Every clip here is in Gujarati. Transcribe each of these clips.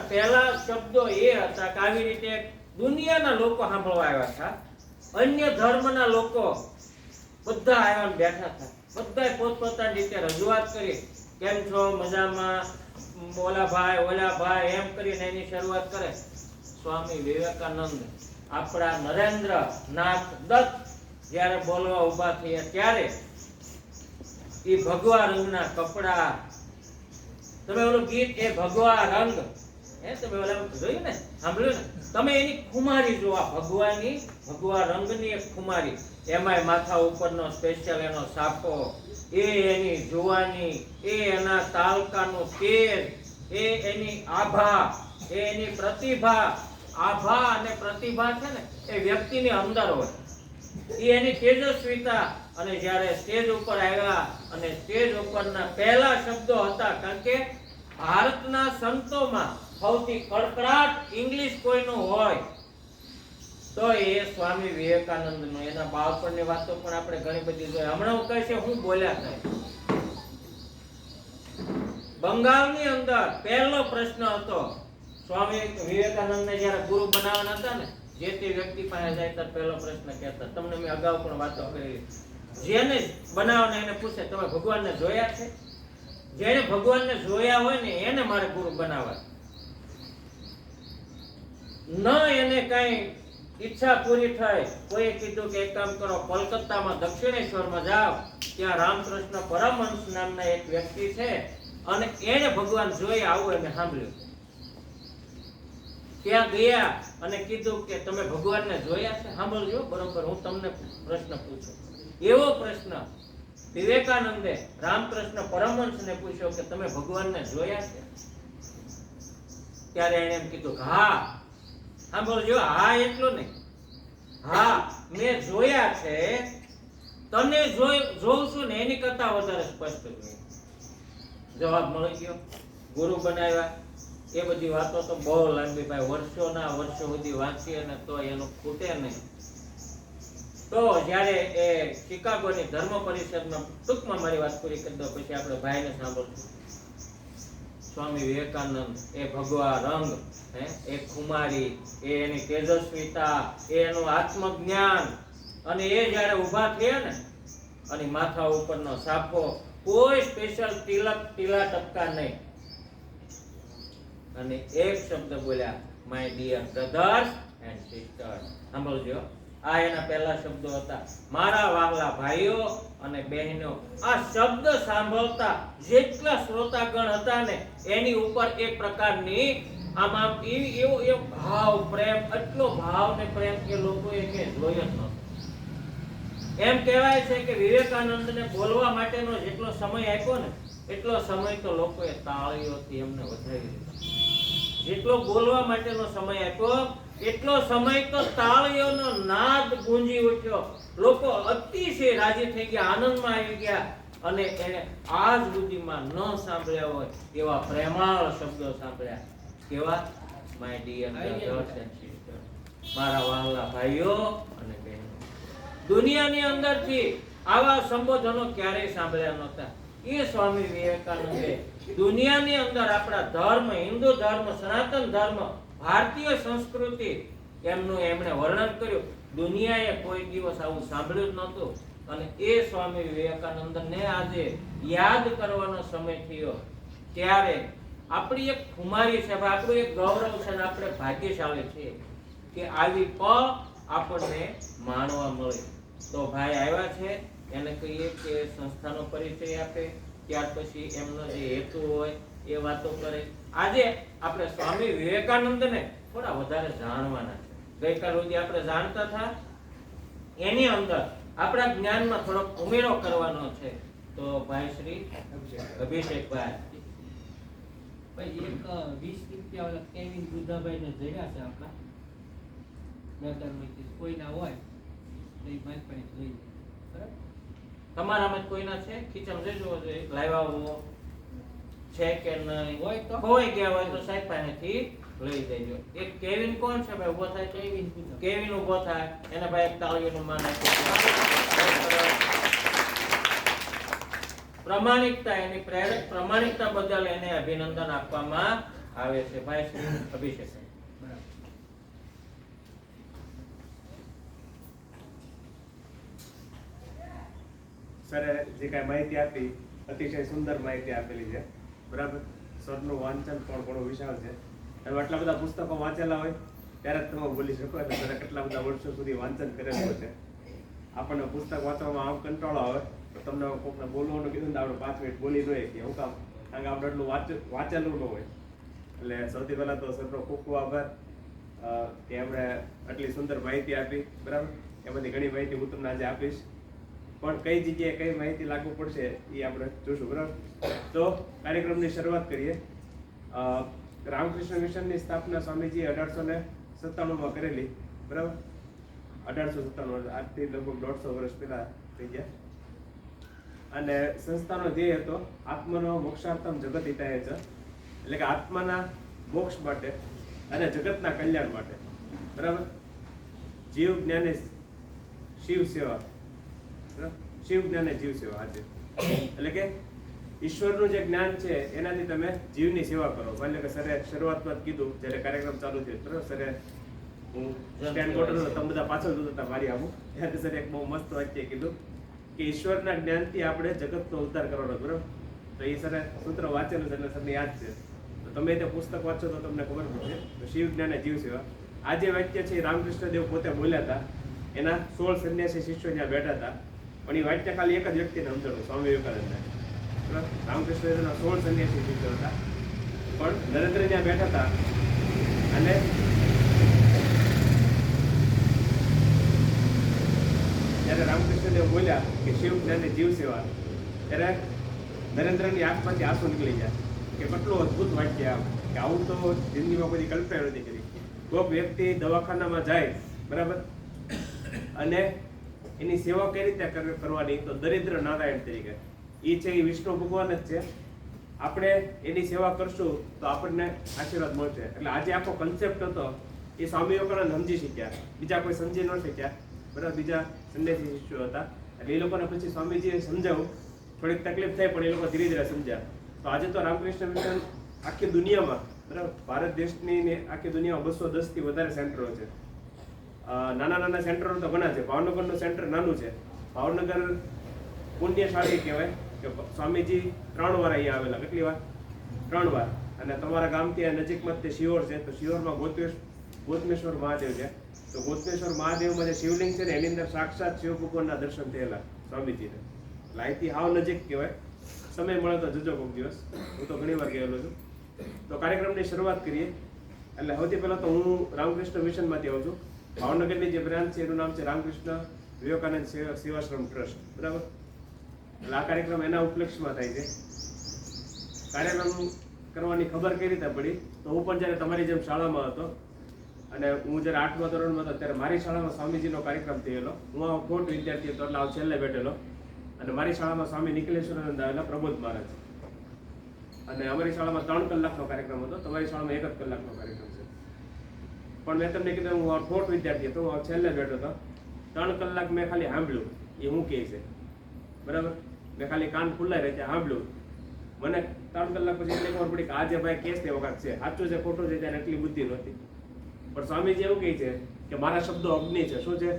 પહેલા શબ્દો એ હતા કે આવી રીતે દુનિયાના લોકો સાંભળવા આવ્યા હતા, અન્ય ધર્મના લોકો બધા આવ્યા બેઠા હતા, બધાએ પોતપોતાની રીતે રજૂઆત કરી, કેમ છો, મજામાં, ઓલા ભાઈ એમ કરીને એની શરૂઆત કરે. સ્વામી વિવેકાનંદ આપણા નરેન્દ્ર નાથ દત્ત જ્યારે બોલવા ઊભા થયા ત્યારે એ ભગવા રંગના કપડા, તમે ઓલું ગીત એ ભગવા રંગ તમે ઓલા જોયું ને, સાંભળ્યું ને, તમે એની ખુમારી જો, આ ભગવા રંગની એક ખુમારી, એમાંય માથા ઉપરનો સ્પેશિયલ એનો સાફો, એ એની જુવાની, એ એના તાલકાનું તેજ, એ એની આભા, એ એની પ્રતિભા. આભા અને પ્રતિભા છે ને એ વ્યક્તિની અંદર હોય, એ એની તેજસ્વીતા. અને જ્યારે સ્ટેજ ઉપર આવ્યા અને સ્ટેજ ઉપરના પહેલા શબ્દો હતા, કારણ કે ભારતના સંતોમાં સૌથી કડકડાટ ઇંગ્લિશ કોઈનું હોય તો એ સ્વામી વિવેકાનંદનું. એના બાળપણની વાતો પણ આપણે ઘણી બધી જોઈ. હમણાં હું કહે છે હું બોલ્યા થાય. બંગાળની અંદર પહેલો પ્રશ્ન હતો, સ્વામી વિવેકાનંદને જ્યારે ગુરુ બનાવવાના હતા ને, જે તે વ્યક્તિ પાસે જાય તો પહેલો પ્રશ્ન કહેતા, તમને મેં અગાઉ પણ વાતો કરી, જેને બનાવવાના એને પૂછે તમે ભગવાનને જોયા છે? જેને ભગવાનને જોયા હોય ને એને મારે ગુરુ બનાવવા. ન એને કઈ ઈચ્છા પૂરી થાય, કોઈએ કીધું કે એક કામ કરો, કોલકાતામાં દક્ષિણેશ્વરમાં જાઓ, ત્યાં રામકૃષ્ણ પરમહંસ નામના એક વ્યક્તિ છે અને એને ભગવાન જોઈ આવું એને સાંભળ્યું. ત્યાં ગયા અને કીધું કે તમે ભગવાનને જોયા છે? સાંભળજો બરોબર, હું તમને પ્રશ્ન પૂછું. એવો પ્રશ્ન વિવેકાનંદે રામકૃષ્ણ પરમહંસને પૂછ્યો કે તમે ભગવાનને જોયા છે? ત્યારે એને એમ કીધું કે હા. સાંભળજો, હા એટલું નહીં, હા મેં જોયા છે, તને જોઉં છું ને એની કરતા વધારે સ્પષ્ટ નહીં. જવાબ મળી ગયો. ગુરુ બનાવ્યા. એ બધી વાતો તો બહુ લાંબી ભાઈ, વર્ષોના વર્ષો સુધી વાંચીએ ને તો એનું ખૂટે નહીં. તો જ્યારે એ શિકાગોની ધર્મ પરિષદમાં, ટૂંકમાં મારી વાત પૂરી કરી દો પછી આપણે ભાઈને સાંભળશું. સ્વામી વિવેકાનંદ એ ભગવા રંગ, એ ખુમારી, એ એની તેજસ્વીતા, એ એનું આત્મજ્ઞાન, અને એ જ્યારે ઊભા થયા ને અને માથા ઉપરનો સાફો, કોઈ સ્પેશિયલ ટીલા ટપકા નહીં, અને એક શબ્દ બોલ્યા, my dear brothers and sisters. સાંભળજો, આ એના પહેલા શબ્દો હતા, મારા વાલા ભાઈઓ અને બહેનો. આ શબ્દ સાંભળતા જેટલા શ્રોતાગણ હતા ને એની ઉપર એક પ્રકારની આમ એવો ભાવ, પ્રેમ, એટલો ભાવ ને પ્રેમ કે લોકોએ કે જોયો જ નહોતો. એમ કહેવાય છે કે વિવેકાનંદને બોલવા માટેનો જેટલો સમય આપ્યો ને એટલો સમય તો લોકોએ તાળીઓથી એમને વધાવી દીધો. જેટલો બોલવા માટેનો સમય આપ્યો એટલો સમય તો તાળીઓનો નાદ ગુંજી ઉઠ્યો. લોકો અતિશય રાજી થઈ ગયા, આનંદમાં આવી ગયા, અને એને આજ સુધીમાં ન સાંભળ્યા હોય એવા પ્રેમાળ શબ્દો સાંભળ્યા. કેવા? My dear brothers and sisters, મારા વહાલા ભાઈઓ અને બહેનો. દુનિયાની અંદરથી આવા સંબોધનો ક્યારેય સાંભળ્યા નહોતા. એ સ્વામી વિવેકાનંદે દુનિયાની અંદર આપણા ધર્મ, હિન્દુ ધર્મ, સનાતન ધર્મ, ભારતીય સંસ્કૃતિ એમનું એમણે વર્ણન કર્યું. દુનિયાએ કોઈ દિવસ આવું સાંભળ્યું જ નહોતું. અને એ સ્વામી વિવેકાનંદને આજે યાદ કરવાનો સમય થયો ત્યારે આપણી એક ખુમારી છે, આપણું એક ગૌરવ છે અને આપણે ભાગ્યશાળી છીએ કે આવી પળ આપણને માણવા મળે. તો ભાઈ આવ્યા છે, એને કહીએ કે સંસ્થાનો પરિચય આપે, ત્યાર પછી એમનો જે હેતુ હોય એ વાતો કરે. આજે આપણે સ્વામી વિવેકાનંદને થોડા વધારે જાણવાના છે. ગઈકાલ સુધી આપણે જાણતા હતા, એની અંદર આપણા જ્ઞાનમાં થોડોક ઉમેરો કરવાનો છે. તો ભાઈ શ્રી અભિષેકભાઈ, એક 20 રૂપિયા ઓલા કેવિન બુદ્ધાભાઈ ને જડ્યા છે આપણા મેદાનમાંથી, કોઈના હોય તો એ મારી પાસે લઈ જાય. બરાબર, તમારામાં કોઈના છે? ખીચામાં જોઈ જોવો જોઈએ, લાવ્યા હો છે કે નહીં. હોય તો ખોવાઈ ગયા હોય તો સાહેબ પાસેથી લઈ જજો. એક કેવિન કોણ છે ભાઈ? ઉભો થાય. કેવિન ઉભો થાય, એને ભાઈ એક તાળીઓનું માન આપ્યું. પ્રમાણિકતા, એની પ્રેરક પ્રમાણિકતા બદલ એને અભિનંદન આપવામાં આવે છે ભાઈ શ્રી અભિષેક. બરાબર. સરે જે કાંઈ માહિતી આપી અતિશય સુંદર માહિતી આપેલી છે. બરાબર. સરનું વાંચન પણ ઘણું વિશાળ છે. હવે આટલા બધા પુસ્તકો વાંચેલા હોય ત્યારે જ તમે બોલી શકો કે સરે કેટલા બધા વર્ષો સુધી વાંચન કરેલું છે. આપણને પુસ્તક વાંચવામાં આમ કંટાળો આવે તો તમને કોકને બોલવાનું કીધું ને આપણે 5 મિનિટ બોલી જોઈએ કે હું કામ, કારણ કે આપણે એટલું વાંચેલું ન હોય. એટલે સૌથી પહેલા તો સરનો ખૂબ ખૂબ આભાર કે એમણે આટલી સુંદર માહિતી આપી. બરાબર. એમાંથી ઘણી માહિતી હું તમને આજે આપીશ, પણ કઈ જગ્યાએ કઈ માહિતી લાગુ પડશે એ આપણે જોશું. બરાબર. તો કાર્યક્રમની શરૂઆત કરીએ. રામકૃષ્ણ મિશનની સ્થાપના સ્વામીજી 1897માં કરેલી. બરાબર. 1897, આજથી લગભગ 150 વર્ષ પહેલા થઈ ગયા. અને સંસ્થાનો ધ્યેય હતો આત્મનો મોક્ષાર્થમ જગત હિતાય છે, એટલે કે આત્માના મોક્ષ માટે અને જગતના કલ્યાણ માટે. બરાબર. જીવ જ્ઞાને શિવ સેવા. શિવ જ્ઞાને જીવ સેવા. આજે એટલે કે ઈશ્વરનું જે જ્ઞાન છે એનાથી તમે જીવની સેવા કરો. એટલે કે સરે શરૂઆતમાં જ કીધું જ્યારે કાર્યક્રમ ચાલુ થયો. બરાબર. સરે હું સ્ટેન્ડ કોટર તમે બધા પાછળ જોતા હતા મારી આવું, ત્યારે સર એક બહુ મસ્ત વાક્ય કીધું કે ઈશ્વરના જ્ઞાનથી આપણે જગતનો ઉદ્ધાર કરવાનો. બરાબર. તો એ સરે સૂત્ર વાંચેલું છે એટલે તમને યાદ છે. તો તમે તે પુસ્તક વાંચો તો તમને ખબર પડશે. તો શિવ જ્ઞાને જીવ સેવા આ જે વાક્ય છે એ રામકૃષ્ણ દેવ પોતે બોલ્યા હતા. એના 16 સંન્યાસી શિષ્યો ત્યાં બેઠા હતા, પણ એ વાક્ય ખાલી એક જ વ્યક્તિને સમજાણું, સ્વામી વિવેકાનંદને. બરાબર. રામકૃષ્ણ દેવના 16 સંન્યાસી શિષ્યો હતા, પણ નરેન્દ્ર ત્યાં બેઠા હતા. અને જ્યારે રામકૃષ્ણ દેવ બોલ્યા કે શિવ જ્ઞાને જીવ સેવા, ત્યારે નરેન્દ્રની આંખમાંથી આંસુ નીકળી ગયા કે કેટલું અદ્ભુત વાક્ય કે આવું તો જિંદગીમાં કોઈ કલ્પના નથી કરી. કોઈક વ્યક્તિ દવાખાનામાં જાય. બરાબર. અને એની સેવા કઈ રીતે કરવાની, તો દરિદ્ર નારાયણ તરીકે. એ છે એ વિષ્ણુ ભગવાન જ છે. આપણે એની સેવા કરશું તો આપણને આશીર્વાદ મળશે. એટલે આજે આખો કન્સેપ્ટ હતો એ સ્વામી વિવેકાનંદ સમજી શક્યા, બીજા કોઈ સમજી ન શક્યા. બરાબર. બીજા સંન્યાસી શિષ્યો હતા, એટલે એ લોકોને પછી સ્વામીજીએ સમજાવું થોડીક તકલીફ થઈ, પણ એ લોકો ધીરે ધીરે સમજ્યા. તો આજે તો રામકૃષ્ણ મિશન આખી દુનિયામાં, બરાબર, ભારત દેશની ને આખી દુનિયામાં 210 થી વધારે સેન્ટરો છે. નાના નાના સેન્ટરો તો ઘણા છે. ભાવનગરનું સેન્ટર નાનું છે. ભાવનગર પુણ્યશાળી કહેવાય કે સ્વામીજી 3 વાર અહીંયા આવેલા. કેટલી વાર? 3 વાર. અને તમારા ગામથી આ નજીકમાં જ તે શિહોર છે, તો શિહોરમાં ગોતમેશ્વર મહાદેવ છે. તો ગોતમેશ્વર મહાદેવમાં જે શિવલિંગ છે ને એની અંદર સાક્ષાત શિવ ભગવાનના દર્શન થયેલા સ્વામીજીને. એટલે અહીંથી હાવ નજીક કહેવાય. સમય મળે તો જજો કોઈક દિવસ, હું તો ઘણી વાર ગયેલો છું. તો કાર્યક્રમની શરૂઆત કરીએ. એટલે સૌથી પહેલા તો હું રામકૃષ્ણ મિશનમાંથી આવું છું. ભાવનગરની જે બ્રાન્ચ છે એનું નામ છે રામકૃષ્ણ વિવેકાનંદ સેવાશ્રમ ટ્રસ્ટ. બરાબર. એટલે આ કાર્યક્રમ એના ઉપલક્ષમાં થાય છે. કાર્યક્રમ કરવાની ખબર કઈ રીતે પડી, તો હું પણ જ્યારે તમારી જેમ શાળામાં હતો અને હું જ્યારે 8મા ધોરણમાં હતો ત્યારે મારી શાળામાં સ્વામીજીનો કાર્યક્રમ થયેલો. હું આ ખોટ વિદ્યાર્થી હતો, એટલે છેલ્લે બેઠેલો. અને મારી શાળામાં સ્વામી નિખિલેશ્વરાનંદ આવેલા, પ્રબોધ મહારાજ. અને અમારી શાળામાં 3 કલાકનો કાર્યક્રમ હતો, તમારી શાળામાં 1 જ કલાકનો કાર્યક્રમ છે. પણ મેં તમને કીધું હું ખોટ વિદ્યાર્થી હતો, હું છેલ્લે બેઠો હતો. 3 કલાક મેં ખાલી સાંભળ્યું એ હું કહે છે. બરાબર. મેં ખાલી કાન ખુલ્લા રહે છે, સાંભળ્યું. મને 3 કલાક પછી એટલે ખબર પડી કે આ જે ભાઈ કેસ તે વખત છે, સાચું છે ખોટું છે, ત્યારે એટલી બુદ્ધિ નહોતી. પણ સ્વામીજી એવું કહે છે કે મારા શબ્દો અગ્નિ છે. શું છે?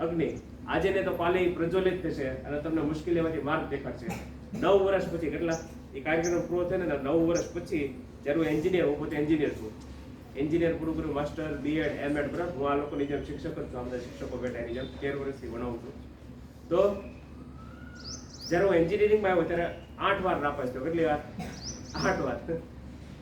અગ્નિ. આજે ને તો પાલી પ્રજ્વલિત થશે અને તમને મુશ્કેલીમાંથી માર્ગ દેખાડશે. 9 વર્ષ પછી, કેટલા એ કાર્યક્રમ પૂરો થયો ને 9 વર્ષ પછી, જ્યારે હું એન્જિનિયર, હું પોતે એન્જિનિયર છું, એન્જિનિયર પૂરું કર્યું, માસ્ટર, બીએડ, એમએડ. બરાબર. હું આ લોકોની જેમ શિક્ષક જ છું, બધા શિક્ષકો બેઠા એની જેમ 13 વર્ષથી ભણાવું છું. તો જ્યારે હું એન્જિનિયરિંગમાં આવ્યો ત્યારે 8 વાર નાપાસ થયો. કેટલી વાર? 8 વાર.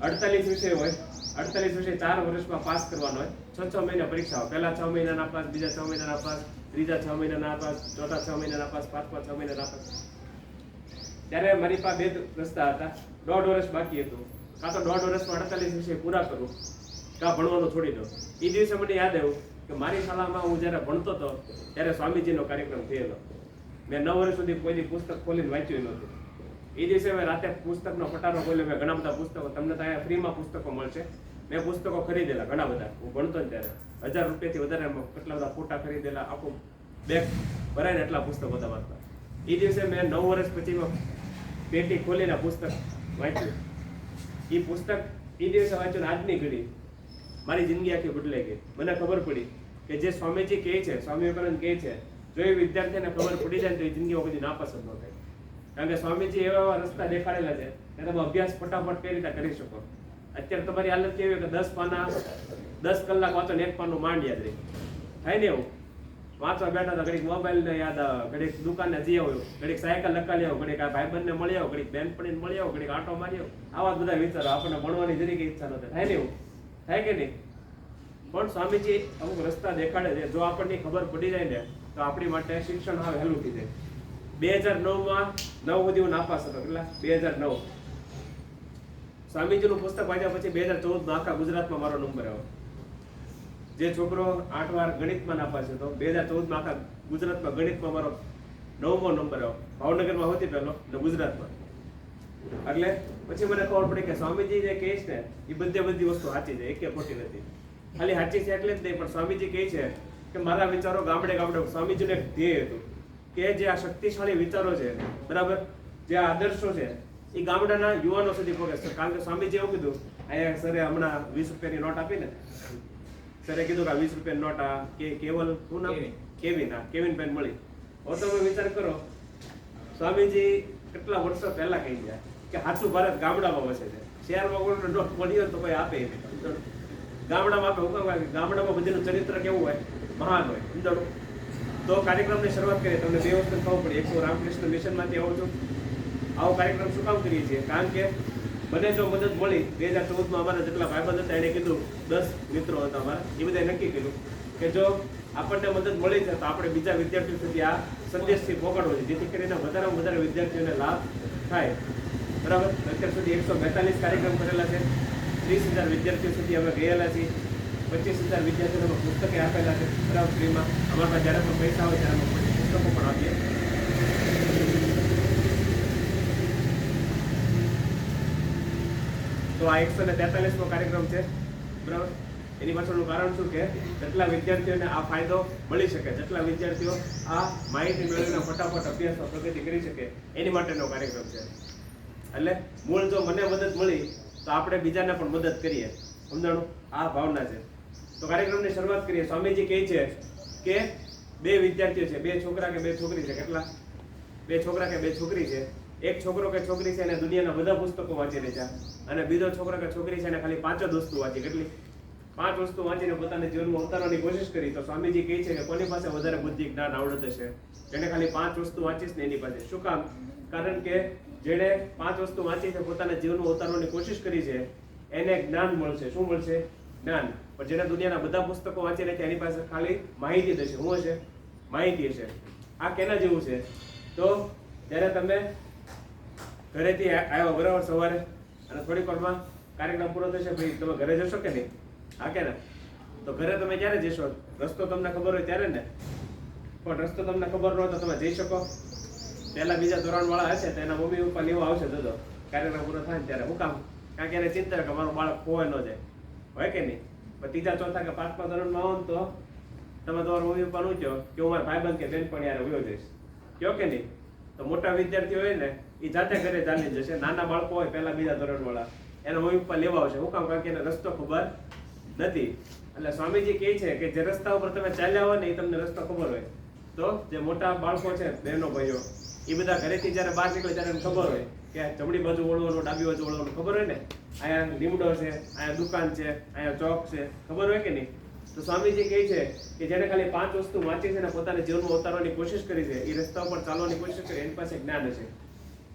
48 વિષય હોય, 48 વિષય 4 વર્ષમાં પાસ કરવાનો હોય. 6 મહિના પરીક્ષા હોય. પહેલા 6 મહિના નાપાસ, બીજા 6 મહિના નાપાસ, ત્રીજા 6 મહિના નાપાસ, ચોથા 6 મહિના નાપાસ, પાંચમા 6 મહિના નાપાસ. ત્યારે મારી પાસે 2 રસ્તા હતા. 1.5 વર્ષ બાકી હતું. કાં તો 1.5 વર્ષમાં 48 વિષય પૂરા કરું, કાં ભણવાનું છોડી દો. એ દિવસે મને યાદ આવ્યું કે મારી શાળામાં હું જ્યારે ભણતો હતો ત્યારે સ્વામીજીનો કાર્યક્રમ થયેલો. મેં 9 વર્ષ સુધી કોઈ દી પુસ્તક ખોલીને વાંચ્યું નહોતું. એ દિવસે મેં રાતે પુસ્તકનો પટારો ખોલ્યો. મેં ઘણા બધા પુસ્તકો, તમને તો અહીંયા ફ્રીમાં પુસ્તકો મળશે, મેં પુસ્તકો ખરીદેલા ઘણા બધા. હું ભણતો ને ત્યારે 1000 રૂપિયાથી વધારે કેટલા બધા ફોટા ખરીદેલા, આખું બેગ ભરાઈને એટલા પુસ્તકો બધા વાંચતા. એ દિવસે મેં 9 વર્ષ પછી પેટી ખોલીને પુસ્તક વાંચ્યું. એ પુસ્તક એ દિવસે વાંચ્યું ને આજની ઘડી મારી જિંદગી આખી બદલાઈ ગઈ. મને ખબર પડી કે જે સ્વામીજી કહે છે, સ્વામી વિવેકાનંદ કહે છે, જો એ વિદ્યાર્થીને ખબર પડી જાય ને તો એ જિંદગીમાં કદી નાપસંદ ન થાય. કારણ કે સ્વામીજી એવા એવા રસ્તા દેખાડેલા છે કે તમે અભ્યાસ ફટાફટ કઈ રીતે કરી શકો. અત્યારે તમારી હાલત કેવી કે 10 પાના 10 કલાક વાંચો ને એક પાનું માંડ યાદ રહી થાય ને એવું. વાંચવા બેઠા તો ઘડીક મોબાઈલ ને યાદ આવે, ઘડીક દુકાને જઈ આવ્યો, ઘડીક સાયકલ લખાલી આવો, ઘડીક આ ભાઈબંધને મળી આવો, ઘડીક બેનપણીને મળી આવો, ઘડીક આટો મારી આવો. આવા જ બધા વિચારો આપણને ભણવાની જરી કઈ ઈચ્છા ન થાય. થાય ને એવું થાય કે નહીં? પણ સ્વામીજી અમુક રસ્તા દેખાડે છે. જો આપણને ખબર પડી જાય ને તો આપણી માટે શિક્ષણ હવે હેલું થઈ જાય. 2009 સુધી હું નાપાસ હતો. કેટલા? 2009. સ્વામીજીનું પુસ્તક વાંચ્યા પછી 2014 આખા ગુજરાતમાં મારો નંબર આવ્યો. જે છોકરો 8 વાર ગણિતમાં નાપાસ હતો, 2014 આખા ગુજરાતમાં ગણિતમાં મારો 9મો નંબર આવ્યો. ભાવનગરમાં સૌથી પહેલો ને ગુજરાતમાં. એટલે પછી મને ખબર પડી કે સ્વામીજી જે કહે છે ને એ બધી વસ્તુ સાચી છે, એકે ખોટી નથી. ખાલી સાચી છે એટલે જ નહીં, પણ સ્વામીજી કહે છે કે મારા વિચારો ગામડે ગામડે. સ્વામીજીને એક ધ્યેય હતું કે જે આ શક્તિશાળી વિચારો છે, બરાબર, જે આ આદર્શો છે એ ગામડાના યુવાનો સુધી પહોંચે. કારણ કે સ્વામીજી એવું કીધું, અહીંયા સરે હમણાં 20 રૂપિયાની નોટ આપીને, સરે કીધું કે આ 20 રૂપિયાની નોટ આ કેવલ શું નામ? કેવિન પેન મળી. હવે તમે વિચાર કરો, સ્વામીજી કેટલા વર્ષો પહેલા કહી ગયા કે સાચું ભારત ગામડામાં વસે છે. શહેરમાં કોઈ નોટ મળી હોય તો કોઈ આપે નહીં. ગામડામાં આપે. હું કહું ગામડામાં બધીનું ચરિત્ર કેવું હોય? મહાન હોય. સમજાણું? તો કાર્યક્રમની શરૂઆત કરીએ. તમને 2 વસ્તુ ખબર પડી. એક તો રામકૃષ્ણ મિશનમાંથી આવું છું. આવો કાર્યક્રમ શું કામ કરીએ છીએ? કારણ કે મને જો મદદ મળી. 2014 અમારા જેટલા ભાઈબંધ હતા એને કીધું, 10 મિત્રો હતા અમારા, એ બધાએ નક્કી કર્યું કે જો આપણને મદદ મળી છે તો આપણે બીજા વિદ્યાર્થીઓ સુધી આ સંદેશથી પહોંચાડવો છે, જેથી કરીને વધારેમાં વધારે વિદ્યાર્થીઓને લાભ થાય. બરાબર? અત્યાર સુધી 142 કાર્યક્રમ કરેલા છે. 30,000 વિદ્યાર્થીઓ સુધી અમે ગયેલા છીએ. 25,000 વિદ્યાર્થીઓને પુસ્તકે આપેલા છે, બરાબર, ફ્રીમાં. અમારા પાસે જ્યારે પણ પૈસા હોય ત્યારે અમે પુસ્તકો પણ આપીએ. તો આ 143મો કાર્યક્રમ છે, બરાબર. એની પાછળનું કારણ શું કે જેટલા વિદ્યાર્થીઓને આ ફાયદો મળી શકે, જેટલા વિદ્યાર્થીઓ આ માહિતી મેળવીને ફટાફટ અભ્યાસમાં પ્રગતિ કરી શકે, એની માટેનો કાર્યક્રમ છે. એટલે મૂળ જો મને મદદ મળી તો આપણે બીજાને પણ મદદ કરીએ. સમજાણું? આ ભાવના છે. તો કાર્યક્રમની શરૂઆત કરીએ. સ્વામીજી કહે છે કે 2 વિદ્યાર્થીઓ છે, 2 છોકરા કે 2 છોકરી છે. કેટલા? 2 છોકરા કે 2 છોકરી છે. એક છોકરો કે છોકરી છે એને દુનિયાના બધા પુસ્તકો વાંચી લે છે, અને બીજો છોકરો કે છોકરી છે એને ખાલી 5 જ વસ્તુ વાંચી. કેટલી? 5 વસ્તુ વાંચીને પોતાના જીવનમાં ઉતારવાની કોશિશ કરી. તો સ્વામીજી કહે છે કે કોની પાસે વધારે બુદ્ધિ, જ્ઞાન, આવડત હશે? જેને ખાલી 5 વસ્તુ વાંચીશ ને એની પાસે. શું કામ? કારણ કે જેણે 5 વસ્તુ વાંચી છે, પોતાના જીવનમાં ઉતારવાની કોશિશ કરી છે, એને જ્ઞાન મળશે. શું મળશે? જ્ઞાન. પણ જેને દુનિયાના બધા પુસ્તકો વાંચી નાખ્યા એની પાસે ખાલી માહિતી જ હશે. શું હશે? માહિતી હશે. આ કેના જેવું છે? તો જ્યારે તમે ઘરેથી આવ્યા, બરાબર, સવારે, અને થોડીક વારમાં કાર્યક્રમ પૂરો થશે, ભાઈ તમે ઘરે જશો કે નહીં? હા કે ના? તો ઘરે તમે ક્યારે જશો? રસ્તો તમને ખબર હોય ત્યારે ને. પણ રસ્તો તમને ખબર ન હોય તો તમે જઈ શકો? પહેલા બીજા ધોરણ વાળા હશે તો એના મમ્મી પપ્પા લેવા આવશે. જોજો કાર્યક્રમ પૂરો થાય ને ત્યારે. શું કામ? કારણ કે એને ચિંતા કે મારું બાળક ખોવાય ન જાય. હોય કે નહીં? પણ ત્રીજા, ચોથા કે 5મા ધોરણમાં આવો ને તો તમે તમારા મમ્મી પપ્પા નું કહો કે હું મારા ભાઈબંધ કે બેનપણી યારે વયો જઈશ. કહો કે નહીં? તો મોટા વિદ્યાર્થીઓ હોય ને એ જાતે ઘરે ચાલી જશે. નાના બાળકો હોય પહેલા બીજા ધોરણ વાળા, એના મમ્મી પપ્પા લેવા આવશે. શું કામ? કારણ કે એને રસ્તો ખબર નથી. એટલે સ્વામીજી કહે છે કે જે રસ્તા ઉપર તમે ચાલ્યા હોય ને એ તમને રસ્તો ખબર હોય. તો જે મોટા બાળકો છે, બહેનો ભાઈઓ, એ બધા ઘરેથી જ્યારે બહાર નીકળે ત્યારે ખબર હોય કે જમણી બાજુ વળવાનું, ડાબી બાજુ વળવાનું ખબર હોય ને. અહીંયા લીમડો છે, અહીંયા દુકાન છે, અહીંયા ચોક છે, ખબર હોય કે નહીં? તો સ્વામીજી કહે છે કે જેને ખાલી 5 વસ્તુ વાંચી છે ને પોતાના જીવનમાં ઉતારવાની કોશિશ કરી છે, એ રસ્તા ઉપર ચાલવાની કોશિશ કરી, એની પાસે જ્ઞાન હશે.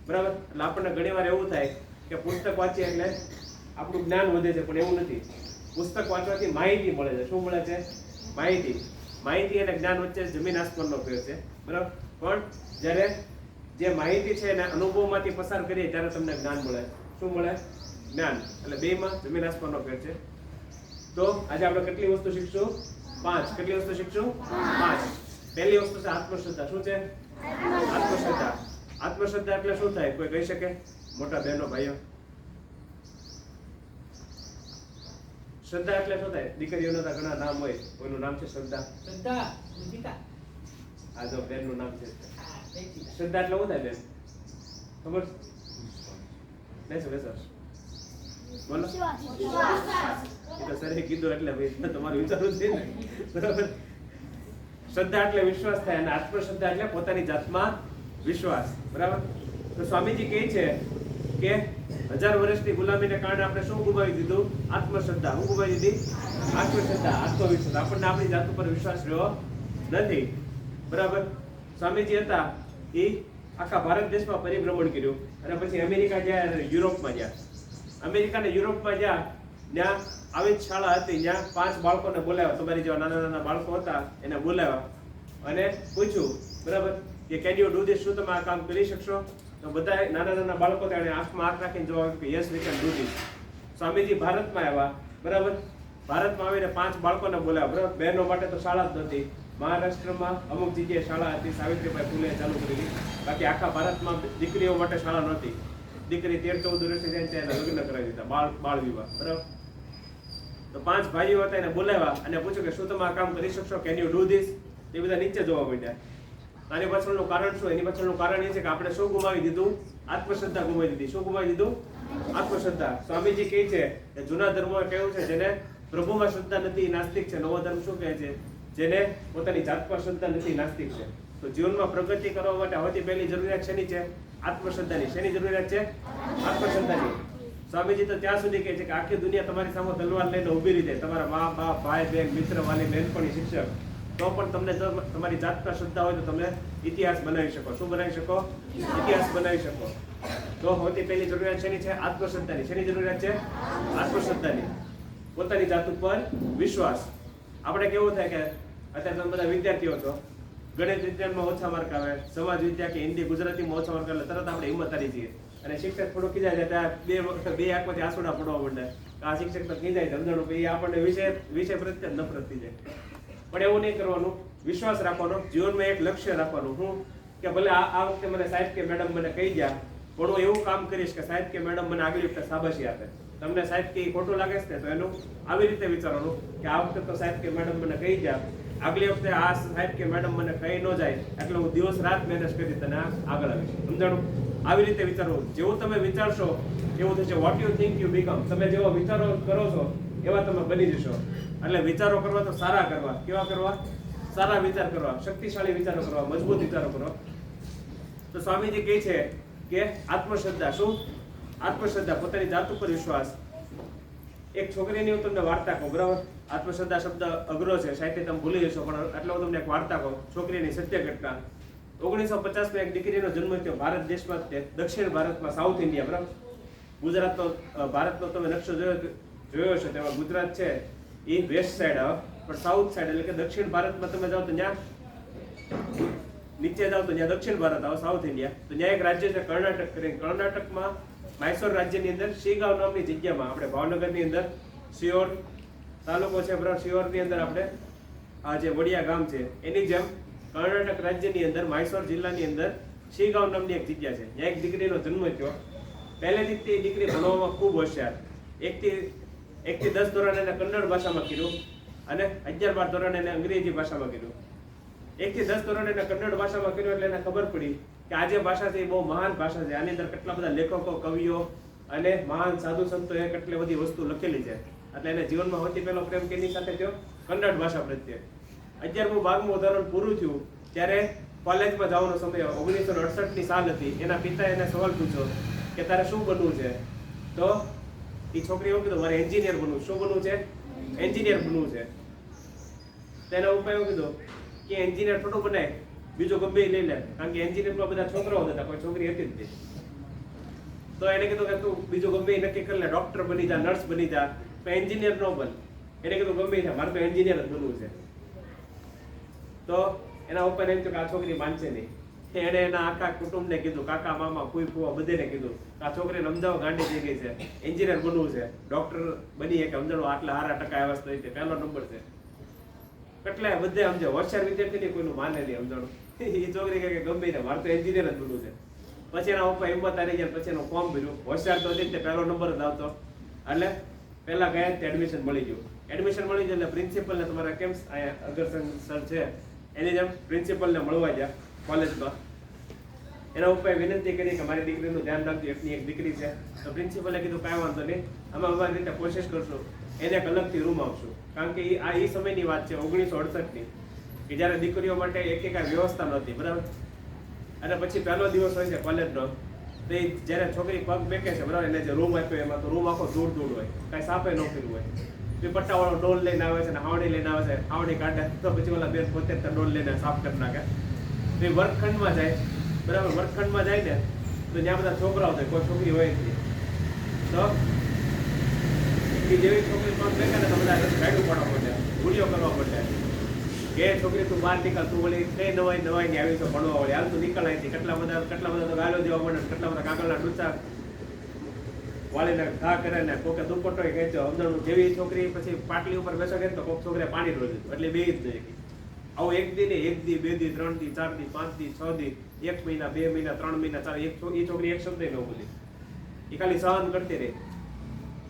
બરાબર? એટલે આપણને ઘણીવાર એવું થાય કે પુસ્તક વાંચીએ એટલે આપણું જ્ઞાન વધે છે, પણ એવું નથી. પુસ્તક વાંચવાથી માહિતી મળે છે. શું મળે છે? માહિતી. માહિતી અને જ્ઞાન વચ્ચે જમીન આસમાનનો ફેર છે. બરાબર? પણ જ્યારે જે માહિતી છે એને અનુભવમાંથી પસાર કરીએ ત્યારે તમને જ્ઞાન મળે. શું મળે? જ્ઞાન. એટલે બેમાં જમીન આસમાનનો ફેર છે. તો આજે આપણે કેટલી વસ્તુ શીખશું? 5. કેટલી વસ્તુ શીખશું? 5. પહેલી વસ્તુ છે આત્મશ્રદ્ધા. શું છે? આત્મશ્રદ્ધા. આત્મશ્રદ્ધા એટલે શું થાય? કોઈ કહી શકે? મોટા બહેનો, ભાઈઓ, શ્રદ્ધા એટલે શું થાય? દીકરીઓના તો ઘણા નામ હોય. કોઈનું નામ છે શ્રદ્ધા? શ્રદ્ધા, કૃતિકા. આ જો બેનનું નામ છે હા, કૃતિકા. શ્રદ્ધા એટલે શું થાય બેન? ખબર? બેસો બેસો. બોલો એ તો સરે કીધું એટલે ભાઈ તમારું વિચારવું છે ને બરાબર. શ્રદ્ધા એટલે વિશ્વાસ થાય અને આત્મશ્રદ્ધા એટલે પોતાની જાતમાં વિશ્વાસ. બરાબર. તો સ્વામીજી કહે છે કે 1000 વર્ષની ગુલામીને કારણે આપણે શું ગુમાવી દીધું? આત્મશ્રદ્ધા. શું ગુમાવી દીધી? આત્મશ્રદ્ધા, આત્મવિશ્વાસ. આપણને આપણી જાત ઉપર વિશ્વાસ રહ્યો નથી. બરાબર. સ્વામીજી હતા એ આખા ભારત દેશમાં પરિભ્રમણ કર્યું અને પછી અમેરિકા ગયા અને યુરોપમાં ગયા. અમેરિકા ને યુરોપમાં ગયા, ત્યાં આવી જ શાળા હતી, ત્યાં 5 બાળકોને બોલાવ્યા, તમારી જેવા નાના નાના બાળકો હતા એને બોલાવ્યા અને પૂછ્યું, બરાબર, કે કેન યુ ડુ ધીસ, શું તમે આ કામ કરી શકશો? તો બધા નાના નાના બાળકો તેને આંખમાં આંખ રાખીને જવાબ આપ્યો કે yes we can do this. Swamiji ભારતમાં આવ્યા. બરાબર. ભારતમાં આવીને 5 બાળકોને બોલાવ્યા. બરાબર. બહેનો માટે તો શાળા જ નહોતી. મહારાષ્ટ્રમાં અમુક જગ્યાએ શાળા હતી, સાવિત્રીબાઈ ફૂલે ચાલુ કરેલી. બાકી આખા ભારતમાં દીકરીઓ માટે શાળા નહોતી. દીકરી 13-14 વર્ષની જાય ત્યારે લગ્ન કરાવી દીધા, બાળ વિવાહ. બરાબર. તો 5 ભાઈઓ હતા એને બોલાવ્યા અને પૂછ્યું કે શું તમે આ કામ કરી શકશો? Can you do this? એ બધા નીચે જોવા માંડ્યા. આની પાછળનું કારણ શું? એની પાછળનું કારણ એ છે કે આપણે શું ગુમાવી દીધું? આત્મશ્રદ્ધા ગુમાવી દીધી. શું ગુમાવી દીધું? આત્મશ્રદ્ધા. સ્વામીજી કહે છે કે જૂના ધર્મમાં કેવું છે, જેને પ્રભુમાં શ્રદ્ધા નથી નાસ્તિક છે. નવો ધર્મ શું કહે છે? જેને પોતાની જાત પર શ્રદ્ધા નથી નાસ્તિક છે. તો જીવનમાં પ્રગતિ કરવા માટે સૌથી પહેલી જરૂરિયાત શેની છે? આત્મશ્રદ્ધાની. શેની જરૂરિયાત છે? આત્મશ્રદ્ધાની. સ્વામીજી તો ત્યાં સુધી કહે છે કે આખી દુનિયા તમારી સામે તલવાર લઈને ઊભી રહી જાય, તમારા મા બાપ, ભાઈ બહેન, મિત્ર, વાલી, બહેનપણી, શિક્ષક, તો પણ તમને જો તમારી જાત પર શ્રદ્ધા હોય તો તમે ઇતિહાસ બનાવી શકો. શું બનાવી શકો? ઇતિહાસ બનાવી શકો. તો સૌથી પહેલી જરૂરિયાત શેની છે? આત્મશ્રદ્ધાની. શેની જરૂરિયાત છે? આત્મશ્રદ્ધાની. પોતાની જાત ઉપર વિશ્વાસ. આપણે કેવું થાય કે અત્યારે તમે બધા વિદ્યાર્થીઓ છો, ગણિત વિજ્ઞાનમાં ઓછા માર્ક આવે, સમાજ વિદ્યા કે હિન્દી ગુજરાતીમાં ઓછા માર્ક આવે, તરત આપણે હિંમત હારી જઈએ અને શિક્ષક થોડું ખીજાય જાય, બે આંખમાંથી આંસુડા પડવા માંડે. આ શિક્ષક તો ખીજાય સમજણું, એ આપણને વિષય પ્રત્યે નફરત થઈ જાય. પણ એવું નહીં કરવાનું. વિશ્વાસ રાખવાનો. જીવનમાં એક લક્ષ્ય રાખવાનું. હું કે ભલે આ વખતે મને સાહેબ કે મેડમ મને કહી ગયા, પણ હું એવું કામ કરીશ કે સાહેબ કે મેડમ મને આગલી વખતે શાબાશી આપે. તમને સાહેબ કે ખોટું લાગે છે તો એનું આવી રીતે વિચારવાનું કે આ વખતે તો સાહેબ કે મેડમ મને કહી ગયા, આગલી વખતે આ સાહેબ કે મેડમ મને કહી ન જાય એટલે હું દિવસ રાત મહેનત કરી તને આગળ આવીશ. સમજાણું? આવી રીતે વિચારવું. જેવું તમે વિચારશો એવું થશે. What you think you become. તમે જેવો વિચારો કરો છો એવા તમે બની જશો. એટલે વિચારો કરવા તો સારા કરવા. કેવા કરવા? સારા વિચાર કરવા, શક્તિશાળી વિચારો કરવા, મજબૂત વિચારો કરવા. તો સ્વામીજી કહે છે કે આત્મશ્રદ્ધા. શું? આત્મશ્રદ્ધા, પોતાની જાત ઉપર વિશ્વાસ. એક છોકરીની હું તમને વાર્તા કહું. બરાબર. આત્મશ્રદ્ધા શબ્દ અઘરો છે, સાહિત્ય તમે ભૂલી જશો, પણ એટલે હું તમને એક વાર્તા કહું. છોકરીની સત્ય ઘટના. 1950માં એક દીકરીનો જન્મ થયો ભારત દેશમાં, દક્ષિણ ભારતમાં, સાઉથ ઇન્ડિયા. બરાબર. ગુજરાતનો ભારતનો તમે નકશો જોયો છે, તેમાં ગુજરાત છે એ વેસ્ટ સાઈડ આવે, પણ સાઉથ સાઈડ એટલે કે દક્ષિણ ભારતમાં તમે જાઓ તો ત્યાં નીચે જાઓ તો ત્યાં દક્ષિણ ભારત આવે, સાઉથ ઇન્ડિયા. તો ત્યાં એક રાજ્ય છે કર્ણાટક કરીને. કર્ણાટકમાં મૈસૂર રાજ્યની અંદર શીગાંવ નામની જગ્યામાં, આપણે ભાવનગરની અંદર શિયોર તાલુકો છે, બરાબર, શિયોરની અંદર આપણે આ જે વડિયા ગામ છે એની જેમ કર્ણાટક રાજ્યની અંદર મૈસૂર જિલ્લાની અંદર શીગાંવ નામની એક જગ્યા છે. ત્યાં એક દીકરીનો જન્મ થયો. પહેલેથી તે દીકરી ભણવામાં ખૂબ હોશિયાર. એકથી 10 ધોરણ એને કન્નડ ભાષામાં કર્યું અને 11-12 ધોરણ એને અંગ્રેજી ભાષામાં કર્યું. 1થી 10 ધોરણ એને કન્નડ ભાષામાં કર્યું એટલે એને ખબર પડી કે આ જે ભાષા છે એ બહુ મહાન ભાષા છે. આની અંદર કેટલા બધા લેખકો, કવિઓ અને મહાન સાધુ સંતોએ કેટલી બધી વસ્તુ લખેલી છે. એટલે એને જીવનમાં સૌથી પહેલો પ્રેમ કેની સાથે થયો? કન્નડ ભાષા પ્રત્યે. 11મું 12મું ધોરણ પૂરું થયું ત્યારે કોલેજમાં જવાનો સમય, 1968ની સાલ હતી. એના પિતાએ એને સવાલ પૂછ્યો કે તારે શું બનવું છે? તો એ છોકરી એવું કીધું, મારે એન્જિનિયર બનવું. શું બનવું છે? એન્જિનિયર બનવું છે. તેના ઉપાય એવું કીધું કે એન્જિનિયર થોડું બનાય, બીજો ગમે લઈ લે, કારણ કે એન્જિનિયરમાં બધા છોકરાઓ હતા, કોઈ છોકરી હતી જ નહીં. તો એને કીધું કે તું બીજું ગમે નક્કી કરી લે, ડોક્ટર બની જા, નર્સ બની જા, તો એન્જિનિયર ન બન. એને કીધું ગમે થાય, મારે તો એન્જિનિયર જ બનવું છે. તો એના ઉપર એમ થયું કે આ છોકરી માનશે નહીં. એને એના આખા કુટુંબને કીધું, કાકા મામા ફૂઈ ફૂવા બધેને કીધું આ છોકરીને સમજાવો, ગાંડી થઈ ગઈ છે, એન્જિનિયર બનવું છે, ડોક્ટર બની કે સમજાવો, આટલા સારા ટકા આવ્યા તો એ પહેલો નંબર છે. એટલે બધે સમજો, હોશિયાર વિદ્યાર્થી કોઈનું માને નહીં. સમજાણું? એ છોકરી કહે કે ગમે ને મારે તો એન્જિનિયર જ બનવું છે. પછી એના ઉપર હિંમત હારી જાય, પછી એનું ફોર્મ ભર્યું. હોશિયાર તો હતી પહેલો નંબર જ આવતો. એટલે પહેલા ગયા તે એડમિશન મળી ગયું. એડમિશન મળી જાય એટલે પ્રિન્સિપલને, તમારા કેમ અહીંયા અગરસન સર છે એની જેમ પ્રિન્સિપલને મળવા ગયા કોલેજમાં. એના ઉપર વિનંતી કરી કે મારી દીકરીનું ધ્યાન રાખજો, એકની એક દીકરી છે. તો પ્રિન્સિપલે કીધું કાંઈ વાંધો નહીં, અમે અમારી રીતે કોશિશ કરશું, એને એક અલગથી રૂમ આપશું. કારણ કે એ સમયની વાત છે 1968ની, કે જ્યારે દીકરીઓ માટે એક વ્યવસ્થા નહોતી, બરાબર. અને પછી પહેલો દિવસ હોય છે કોલેજનો, તો એ જ્યારે છોકરી પગ બેકે છે, બરાબર, એને જે રૂમ આપ્યો એમાં તો રૂમ આખો ધૂળ હોય, કાંઈ સાપે ન કર્યું હોય. એ પટ્ટાવાળો ડોલ લઈને આવે છે ને હાવડી લઈને આવે છે, હાવડી કાઢે તો પછી ઓલા બેન પોતે ડોલ લઈને સાફ કરી નાખે. તો એ વર્ગખંડમાં જાય, બરાબર, વર્ગખંડમાં જાય ને તો ત્યાં બધા છોકરાઓ થાય, કોઈ છોકરી હોય જ નહીં. તો એ જેવી છોકરી પગ બેકે ને તો બધા ગાડું પાડવા માંડે, ગુડીઓ કરવા માંડે કે છોકરી તું બહાર નીકળ, તું વળી કઈ નવાઈ ની આવી છો ભણવા વાળી, હાલ તું નીકળ અહીંથી. કેટલા બધા તો ગાલો દેવા માંડે, કેટલા બધા કાગળના ડૂચા વાળીને ઘા કરે ને કોકે દુપટ્ટો ખેંચ્યો અમદાનું. જેવી છોકરી પછી પાટલી ઉપર બેસો કે તો કોક છોકરીએ પાણી રોજ દીધું, એટલે બે જ નહીં. આવું એક દી ને 1 દી 2 દી 3 દી 4 દી 5 દી 6 દી 1 મહિના 2 મહિના 3 મહિના 4 એ છોકરી એક શબ્દ ન બોલી, એ ખાલી સહન કરતી રહી.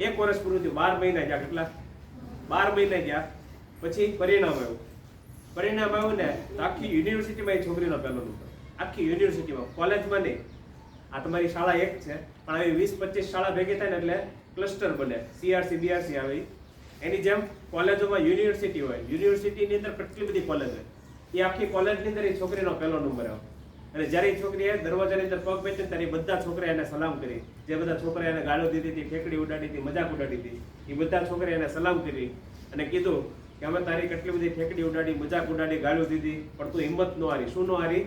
1 વર્ષ પૂરું થયું, 12 મહિના ગયા. કેટલા 12 મહિના ગયા પછી પરિણામ આવ્યું ને તો આખી યુનિવર્સિટીમાં એ છોકરીનો પહેલો નંબર, આખી યુનિવર્સિટીમાં, કોલેજમાં નહીં. આ તમારી શાળા એક છે પણ આવી 20-25 શાળા ભેગી થાય ને એટલે ક્લસ્ટર બને, CRC BRC આવે. એની જેમ કોલેજોમાં યુનિવર્સિટી હોય, યુનિવર્સિટીની અંદર કેટલી બધી કોલેજ હોય, એ આખી કોલેજની અંદર એ છોકરીનો પહેલો નંબર આવ્યો. અને જ્યારે એ છોકરીએ દરવાજાની અંદર પગ બેઠી ત્યારે બધા છોકરા એને સલામ કરી, જે બધા છોકરા એને ગાળો દીધી હતી, ઠેકડી ઉડાડી હતી, મજાક ઉડાડી હતી, એ બધા છોકરા એને સલામ કરી અને કીધું કે અમે તારી કેટલી બધી ઠેકડી ઉડાડી, મજાક ઉડાડી, ગાળો દીધી, પણ તું હિંમત ન હારી. શું ન હારી?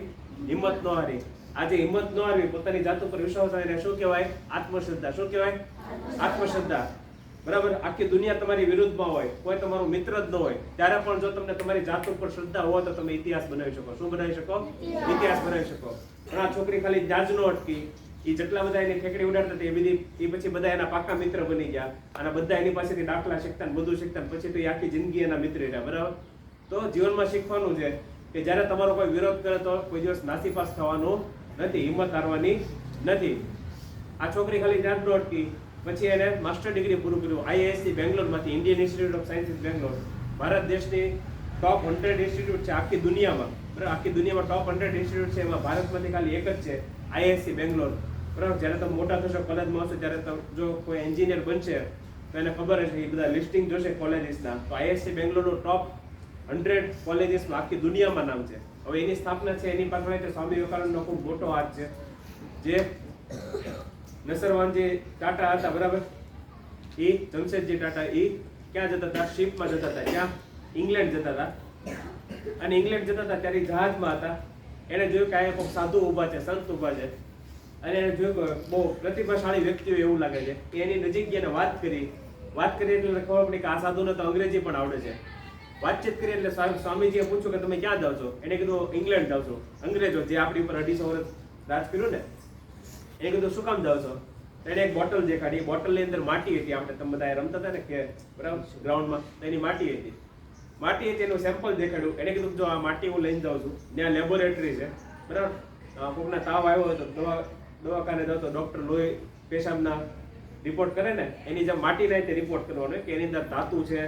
હિંમત ન હારી. આજે હિંમત ન હારવી, પોતાની જાત ઉપર વિશ્વાસ આવે, શું કહેવાય? આત્મશ્રદ્ધા. શું કહેવાય? આત્મશ્રદ્ધા. બરાબર. આખી દુનિયા તમારી વિરુદ્ધમાં હોય, કોઈ તમારો મિત્ર જ ન હોય, ત્યારે પણ જો તમને તમારી જાત ઉપર શ્રદ્ધા હોય તો તમે ઇતિહાસ બનાવી શકો. શું બનાવી શકો? ઇતિહાસ બનાવી શકો. પણ આ છોકરી ખાલી જાજ નો અટકી, એ જેટલા બધા એની ઠેકડી ઉડાડતા હતા એ પછી બધા એના પાકા મિત્ર બની ગયા અને બધા એની પાસેથી દાખલા શીખતા ને બધું શીખતા, પછી તો એ આખી જિંદગી એના મિત્ર રહ્યા. બરાબર. તો જીવનમાં શીખવાનું છે કે જ્યારે તમારો કોઈ વિરોધ કરે તો કોઈ દિવસ નાસીપાસ થવાનું નથી, હિંમત હારવાની નથી. આ છોકરી ખાલી જાજ નો અટકી, પછી એને માસ્ટર ડિગ્રી પૂરું કર્યું IISc બેંગ્લોરમાંથી, Indian Institute of Sciences Bangalore. ભારત દેશની ટોપ 100 ઇન્સ્ટિટ્યૂટ છે આખી દુનિયામાં, બરાબર. આખી દુનિયામાં ટોપ 100 ઇન્સ્ટિટ્યૂટ છે, એમાં ભારતમાંથી ખાલી એક જ છે, IISc બેંગ્લોર. બરાબર. જ્યારે તમે મોટા થશો, કોલેજમાં હશો, ત્યારે તમે જો કોઈ એન્જિનિયર બનશે તો એને ખબર હશે, એ બધા લિસ્ટિંગ જોશે કોલેજીસના, તો IISc બેંગ્લોરનું ટોપ 100 કોલેજીસમાં આખી દુનિયામાં નામ છે. હવે એની સ્થાપના છે, એની પાછળ સ્વામી વિવેકાનંદનો ખૂબ મોટો હાથ છે. જે નસરવાનજી ટાટા હતા, બરાબર, એ જમશેદજી ટાટા, એ ક્યાં જતા હતા? શિપમાં જતા હતા. ક્યાં? ઇંગ્લેન્ડ જતા હતા. અને ઇંગ્લેન્ડ જતા હતા ત્યારે જહાજમાં હતા. એને જોયું કે આ કોઈ સાધુ ઊભા છે, સંત ઊભા છે, અને એને જોયું કે બહુ પ્રતિભાશાળી વ્યક્તિઓ એવું લાગે છે. એની નજીક ગઈને વાત કરી એટલે ખબર પડી કે આ સાધુને તો અંગ્રેજી પણ આવડે છે. વાતચીત કરી એટલે સ્વામીજીએ પૂછ્યું કે તમે ક્યાં જાઓ છો? એને કીધું ઇંગ્લેન્ડ જાઉં છું. અંગ્રેજો જે આપણી ઉપર 250 વર્ષ રાજ કર્યું ને, એને કીધું શું કામ જાઓ છો? એને એક બોટલ દેખાડી. બોટલની અંદર માટી હતી, આપણે તમે બધા રમતા હતા ને કે બરાબર ગ્રાઉન્ડમાં, તો એની માટી હતી, એનું સેમ્પલ દેખાડ્યું. એને કીધું જો આ માટી હું લઈને જાઉં છું, ત્યાં લેબોરેટરી છે, બરાબર. કોકના તાવ આવ્યો હોય તો દવાખાને જાઓ તો ડોક્ટર લોહી પેશાબના રિપોર્ટ કરે ને, એની જે માટીના રીતે રિપોર્ટ કરવાનો કે એની અંદર ધાતુ છે,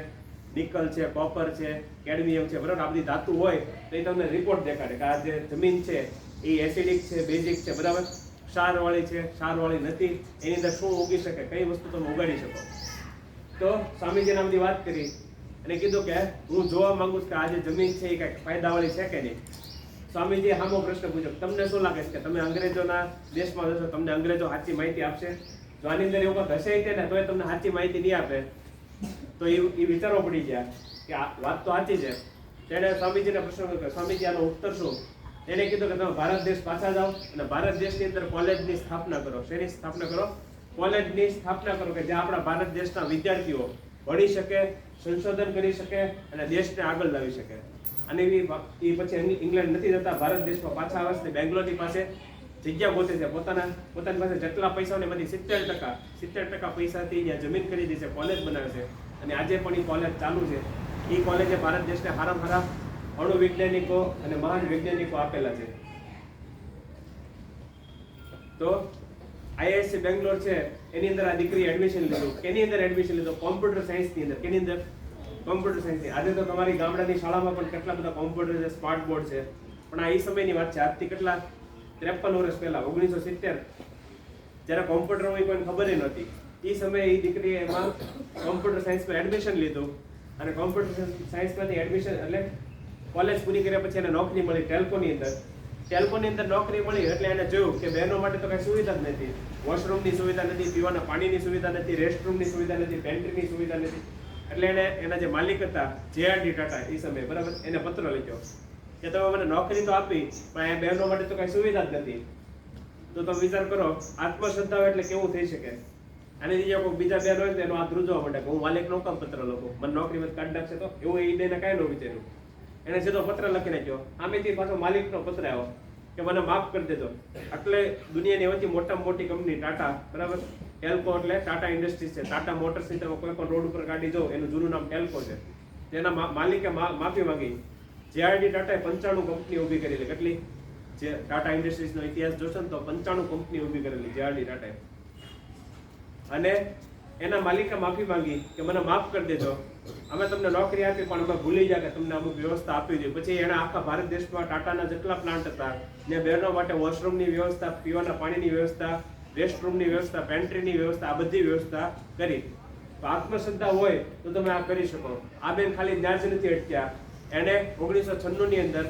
નિકલ છે, કોપર છે, કેડમિયમ છે, બરાબર. આ બધી ધાતુ હોય તો એ તમને રિપોર્ટ દેખાડે કે આ જે જમીન છે એ એસિડિક છે, બેઝિક છે, બરાબર, ક્ષારવાળી છે, ક્ષારવાળી નથી, એની અંદર શું ઉગી શકે, કઈ વસ્તુ તમે ઉગાડી શકો. તો સ્વામીજીને આ બધી વાત કરી અને કીધું કે હું જોવા માંગુ છું કે આ જે જમીન છે એ કઈક ફાયદાવાળી છે કે નહીં. સ્વામીજીએ સામો પ્રશ્ન પૂછ્યો, તમને શું લાગે છે કે તમે અંગ્રેજોના દેશમાં જશો, તમને અંગ્રેજો સાચી માહિતી આપશે? જો આની અંદર એવું કંઈક હશે છે ને તો એ તમને સાચી માહિતી નહીં આપે, તો એ વિચારવા પડી ગયા કે આ વાત તો સાચી છે. તેણે સ્વામીજીને પ્રશ્ન કર્યો, સ્વામીજી આનો ઉત્તર શું? એને કીધું કે તમે ભારત દેશ પાછા જાઓ અને ભારત દેશની અંદર કોલેજની સ્થાપના કરો. શેની સ્થાપના કરો? કોલેજની સ્થાપના કરો કે જ્યાં આપણા ભારત દેશના વિદ્યાર્થીઓ ભણી શકે, સંશોધન કરી શકે અને દેશને આગળ લાવી શકે. અને એ પછી ઇંગ્લેન્ડ નથી જતા, ભારત દેશમાં પાછા આવે છે. બેંગ્લોરની પાસે જગ્યા ગોતે છે, પોતાની પાસે જેટલા પૈસા હોય એમાંથી 70% પૈસાથી ત્યાં જમીન ખરીદી છે, કોલેજ બનાવે છે. અને આજે પણ એ કોલેજ ચાલુ છે. એ કોલેજે ભારત દેશને સારા અણુ વૈજ્ઞાનિકો અને મહાન વૈજ્ઞાનિકો આપેલા છે. તો IISc બેંગ્લોર છે એની અંદર આ દીકરી એડમિશન લીધું. કેની અંદર એડમિશન લીધું? કોમ્પ્યુટર સાયન્સની અંદર. કેની અંદર? કોમ્પ્યુટર સાયન્સની. આજે તો તમારી ગામડાની શાળામાં પણ કેટલા બધા કોમ્પ્યુટર છે, સ્માર્ટ બોર્ડ છે. પણ આ એ સમયની વાત છે, આજથી કેટલા 53 વર્ષ પહેલા 1970 જ્યારે કોમ્પ્યુટરની કોઈને ખબર નહોતી એ સમયે એ દીકરીએ એમાં કોમ્પ્યુટર સાયન્સમાં એડમિશન લીધું અને કોમ્પ્યુટર સાયન્સમાંથી એડમિશન એટલે કોલેજ પૂરી કર્યા પછી એને નોકરી મળી ટેલ્કોની અંદર નોકરી મળી એટલે એને જોયું કે બહેનો માટે તો કઈ સુવિધા જ નથી, વોશરૂમની સુવિધા નથી, પીવાના પાણીની સુવિધા નથી, રેસ્ટરૂમની સુવિધા નથી, પેન્ટ્રીની સુવિધા નથી. એટલે એને એના જે માલિક હતા JRD ટાટા એ સમયે બરાબર એને પત્ર લખ્યો કે તમે મને નોકરી તો આપી પણ આ બહેનો માટે તો કઈ સુવિધા જ નથી. તો તમે વિચાર કરો આત્મશ્રદ્ધા હોય એટલે કેવું થઈ શકે. અને બીજા કોઈ બીજા બેન હોય તો એનો હાથ રૂજવા માંડે કે હું માલિક નો કામ પત્ર લખું, મને નોકરીમાંથી કાઢી નાખશે તો એવું એ બેને કાંઈ ન વિચાર્યું. એને સીધો પત્ર લખી નાખ્યો. આમેથી પાછો માલિકનો પત્ર આવ્યો કે મને માફ કરી દેજો. એટલે દુનિયાની સૌથી મોટામાં મોટી કંપની ટાટા બરાબર ટેલ્કો એટલે ટાટા ઇન્ડસ્ટ્રીઝ છે. ટાટા મોટર્સની તમે કોઈ પણ રોડ ઉપર ગાડી જો એનું જૂનું નામ ટેલ્કો છે. તેના માલિકે માફી માંગી. JRD ટાટાએ 95 કંપની ઊભી કરેલી. કેટલી? જે ટાટા ઇન્ડસ્ટ્રીઝનો ઇતિહાસ જોશો ને તો 95 કંપની ઊભી કરેલી JRD ટાટાએ. અને એના માલિકે માફી માંગી કે મને માફ કરી દેજો, અમે તમને નોકરી આપી પણ અમે ભૂલી ગયા કે તમને અમુક વ્યવસ્થા આપી દીધી. પછી એના આખા ભારત દેશમાં ટાટાના જેટલા પ્લાન્ટ હતા ત્યાં બહેનો માટે વોશરૂમની વ્યવસ્થા, પીવાના પાણીની વ્યવસ્થા, રેસ્ટરૂમની વ્યવસ્થા, પેન્ટ્રીની વ્યવસ્થા, આ બધી વ્યવસ્થા કરી. તો આત્મશ્રદ્ધા હોય તો તમે આ કરી શકો. આ બેન ખાલી ત્યાં જ નથી અટક્યા. એને 1996 ની અંદર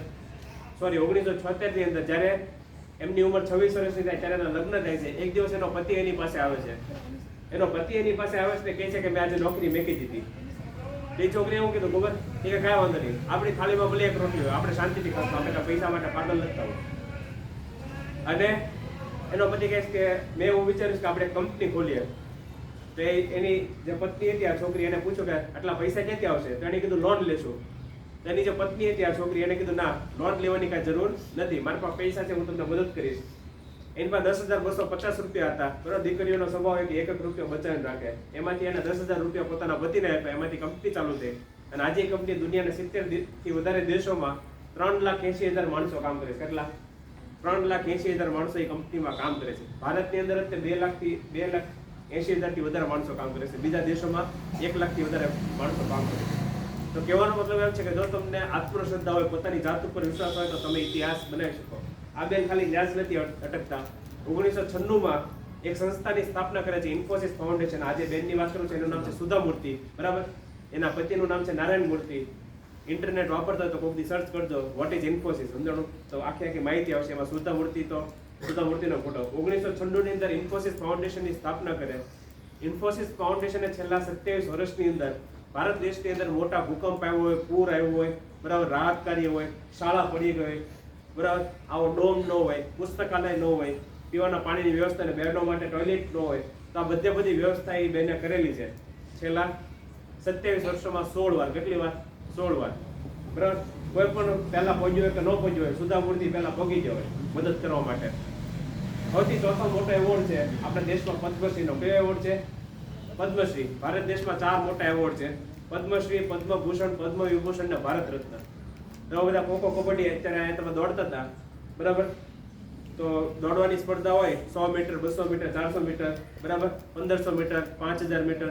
1976 ની અંદર જ્યારે એમની ઉંમર 26 વર્ષની થાય ત્યારે એના લગ્ન થાય છે. એક દિવસ એનો પતિ એની પાસે આવે છે. એનો પતિ એની પાસે આવે છે ને કહે છે કે મેં આજે નોકરી મેકી દીધી. એ છોકરી એવું કીધું ખબર એ કે કાંઈ વાંધો નહીં, આપણી થાળીમાં ભલે એક રોટલી હોય, આપણે શાંતિથી ખાશું, આપણે કાંઈ પૈસા માટે પાગલ નથી થવું. અને એનો પતિ કહે છે કે મેં એવું વિચાર્યું કે આપણે કંપની ખોલીએ. તો એની જે પત્ની હતી આ છોકરી એને પૂછ્યું કે આટલા પૈસા ક્યાંથી આવશે? તો એને કીધું લોન લેશું. એની જે પત્ની હતી આ છોકરી એને કીધું ના, લોન લેવાની કાંઈ જરૂર નથી, મારી પાસે પૈસા છે, હું તમને મદદ કરીશ. એની પાસે 10,250 રૂપિયા હતા. બરાબર, દીકરીઓનો સ્વભાવ હોય કે 1 રૂપિયો બચાવીને રાખે. એમાંથી એને 10,000 રૂપિયા પોતાના પતિને આપ્યા. એમાંથી કંપની ચાલુ થઈ અને આજે એ કંપની દુનિયાના 70 થી વધારે દેશોમાં 3,80,000 માણસો કામ કરે છે. કેટલા? 3,80,000 માણસો એ કંપનીમાં કામ કરે છે. ભારતની અંદર જ 2,80,000 થી વધારે માણસો કામ કરે છે. બીજા દેશોમાં 1 લાખથી વધારે માણસો કામ કરે છે. તો કહેવાનો મતલબ એમ છે કે જો તમને આત્મશ્રદ્ધા હોય, પોતાની જાત ઉપર વિશ્વાસ હોય તો તમે ઇતિહાસ બનાવી શકો. આ બેન ખાલી ન્યાસ નથી અટકતા. 1996 એક સંસ્થાની સ્થાપના કરે છે, ઇન્ફોસિસ ફાઉન્ડેશન. આજે બેનની વાત કરું છું, એનું નામ છે સુધા મૂર્તિ. બરાબર, એના પતિનું નામ છે નારાયણ મૂર્તિ. ઇન્ટરનેટ વાપરતા હોય તો કોઈ દી સર્ચ કરજો વોટ ઇઝ ઇન્ફોસિસ, સમજાણું તો આખી માહિતી આવશે. એમાં સુધા મૂર્તિનો ફોટો. 1996 ની અંદર ઇન્ફોસિસ ફાઉન્ડેશનની સ્થાપના કરે. ઇન્ફોસિસ ફાઉન્ડેશને છેલ્લા 27 વર્ષની અંદર ભારત દેશની અંદર મોટા ભૂકંપ આવ્યો હોય, પૂર આવ્યો હોય, બરાબર, રાહત કાર્ય હોય, શાળા પડી ગઈ હોય, બરાબર, આવો ડોમ ન હોય, પુસ્તકાલય ન હોય, પીવાના પાણીની વ્યવસ્થા અને બહેનો માટે ટોયલેટ ન હોય, તો આ બધી વ્યવસ્થા એ બેને કરેલી છે છેલ્લા 27 વર્ષોમાં 16 વાર. કેટલી વાર? 16 વાર. બરાબર, કોઈ પણ પહેલા પહોંચ્યું હોય કે ન પહોંચ્યું હોય, સુધા મૂર્તિ પહેલા પહોંચી જાય મદદ કરવા માટે. સૌથી ચોથો મોટો એવોર્ડ છે આપણા દેશમાં પદ્મશ્રીનો. કયો એવોર્ડ છે? પદ્મશ્રી. ભારત દેશમાં 4 મોટા એવોર્ડ છે: પદ્મશ્રી, પદ્મભૂષણ, પદ્મવિભૂષણ ને ભારત રત્ન. તો બધા ખોખો કબડ્ડી અત્યારે અહીંયા તમે દોડતા હતા બરાબર, તો દોડવાની સ્પર્ધા હોય 100 મીટર, 200 મીટર, 400 મીટર, બરાબર, 1500 મીટર, 5000 મીટર.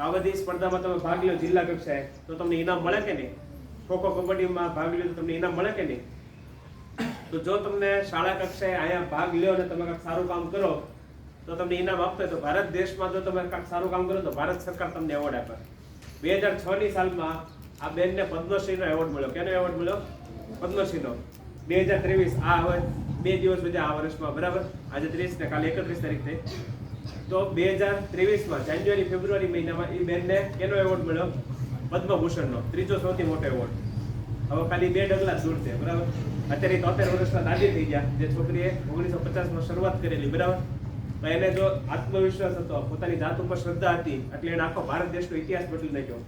આ બધી સ્પર્ધામાં તમે ભાગ લો જિલ્લા કક્ષાએ તો તમને ઇનામ મળે કે નહીં? ખોખો કબડ્ડીમાં ભાગ લો તો તમને ઇનામ મળે કે નહીં? તો જો તમને શાળા કક્ષાએ અહીંયા ભાગ લ્યો અને તમે કાંઈક સારું કામ કરો તો તમને ઇનામ આપતો હોય. તો ભારત દેશમાં જો તમે કાંઈક સારું કામ કરો તો ભારત સરકાર તમને એવોર્ડ આપે. 2006 ની સાલમાં આ બેનને પદ્મશ્રીનો એવોર્ડ મળ્યો. કેનો એવોર્ડ મળ્યો? પદ્મશ્રીનો. 2023 આ હવે 2 દિવસ વધ્યા આ વર્ષમાં, બરાબર. આજે 30 ને કાલે 31 તારીખ થઈ. તો 2023માં જાન્યુઆરી ફેબ્રુઆરી મહિનામાં એ બેનને કેનો એવોર્ડ મળ્યો? પદ્મભૂષણનો. ત્રીજો સૌથી મોટો એવોર્ડ. હવે ખાલી 2 ડગલા દૂર છે, બરાબર. અત્યારે 73 વર્ષના દાદી થઈ ગયા. જે છોકરીએ 1950માં શરૂઆત કરેલી, બરાબર. તો એને જો આત્મવિશ્વાસ હતો, પોતાની જાત ઉપર શ્રદ્ધા હતી, એટલે એને આખો ભારત દેશનો ઇતિહાસ બદલી નાખ્યો,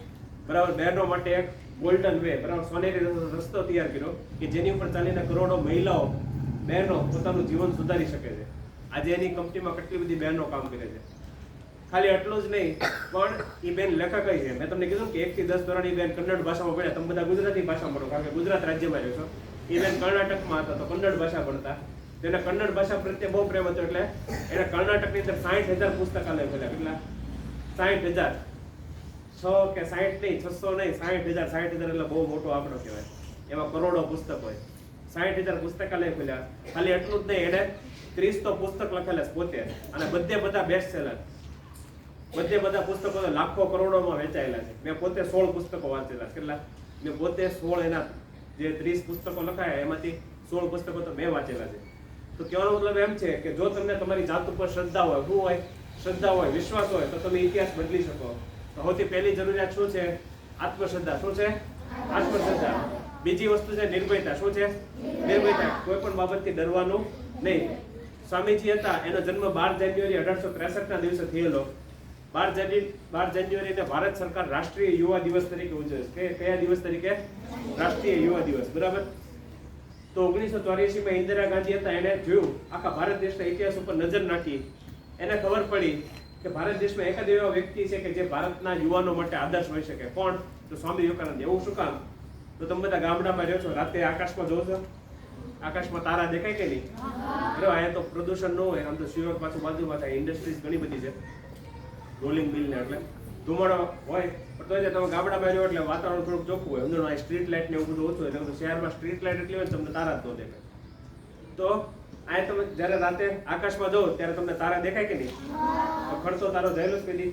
બરાબર. બહેનો માટે એક ગોલ્ડન વે, બરાબર, સોનેરી રસ્તો તૈયાર કર્યો કે જેની ઉપર ચાલીને કરોડો મહિલાઓ, બહેનો પોતાનું જીવન સુધારી શકે છે. આજે એની કંપનીમાં કેટલી બધી બહેનો કામ કરે છે. ખાલી એટલું જ નહીં, પણ એ બેન લેખક છે. મેં તમને કીધું કે 1 થી 10 ધોરણ એ બેન કન્નડ ભાષામાં ભણ્યા. તમે બધા ગુજરાતી ભાષામાં ભણો, કારણ કે ગુજરાત રાજ્યમાં રહ્યો છો. એ બેન કર્ણાટકમાં હતા તો કન્નડ ભાષા ભણતા. તેને કન્નડ ભાષા પ્રત્યે બહુ પ્રેમ હતો, એટલે એને કર્ણાટકની અંદર 60,000 પુસ્તકાલય ખોલ્યા. કેટલા? 60,000. 6 કે 60 નહીં, 600 નહીં, 60,000. 60,000 એટલે બહુ મોટો આંકડો કહેવાય. એમાં કરોડો પુસ્તક હોય. 60,000 પુસ્તકાલય ખોલ્યા. ખાલી એટલું જ નહીં, એને 30 તો પુસ્તક લખેલા છે પોતે, અને બધે બધા બેસ્ટ સેલર, બધે બધા પુસ્તકો તો લાખો કરોડોમાં વેચાયેલા છે. મેં પોતે 16 પુસ્તકો વાંચેલા છે. કેટલા? મેં પોતે 16, એના જે 30 પુસ્તકો લખાયા એમાંથી 16 પુસ્તકો તો મેં વાંચેલા છે. તો કહેવાનો મતલબ એમ છે કે જો તમને તમારી જાત ઉપર શ્રદ્ધા હોય, શું હોય? શ્રદ્ધા હોય, વિશ્વાસ હોય, તો તમે ઇતિહાસ બદલી શકો. તો સૌથી પહેલી જરૂરિયાત શું છે? આત્મશ્રદ્ધા. શું છે? આત્મશ્રદ્ધા. બીજી વસ્તુ છે નિર્ભયતા. શું છે? નિર્ભયતા. કોઈ પણ બાબતથી ડરવાનું નહીં. સ્વામીજી હતા, એનો જન્મ 12 જાન્યુઆરી 1863 ના દિવસે થયેલો. 12 જાન્યુઆરીને ભારત સરકાર રાષ્ટ્રીય યુવા દિવસ તરીકે ઉજવે છે. કયા દિવસ તરીકે? રાષ્ટ્રીય યુવા દિવસ. બરાબર. તો 1984 માં ઇન્દિરા ગાંધી હતા, એને જોયું, આખા ભારત દેશના ઇતિહાસ ઉપર નજર નાખી, એને ખબર પડી કે ભારત દેશમાં એક જ એવો વ્યક્તિ છે કે જે ભારતના યુવાનો માટે આદર્શ હોઈ શકે. કોણ? તો સ્વામી વિવેકાનંદ. એવું શું કામ? તો તમે બધા ગામડામાં રહ્યો છો, રાતે આકાશમાં જોવો છો, આકાશમાં તારા દેખાય કે નહીં? બરાબર. અહીંયા તો પ્રદૂષણ ન હોય, આમ તો શિવક પાછું બાજુમાં થાય, ઇન્ડસ્ટ્રીઝ ઘણી બધી છે, રોલિંગ મિલ ને, એટલે ધુમાડો હોય, પણ તો તમે ગામડામાં રહ્યો એટલે વાતાવરણ થોડુંક ચોખ્ખું હોય. અંદર સ્ટ્રીટ લાઇટ ને એવું બધું ઓછું હોય, એટલે શહેરમાં સ્ટ્રીટ લાઇટ એટલી હોય તમને તારા જ ન દેખાય. તો આ તમે જ્યારે રાતે આકાશમાં જોવો ત્યારે તમને તારા દેખાય કે નહીં? તો ખડતો તારો જયેલો જ પેલી?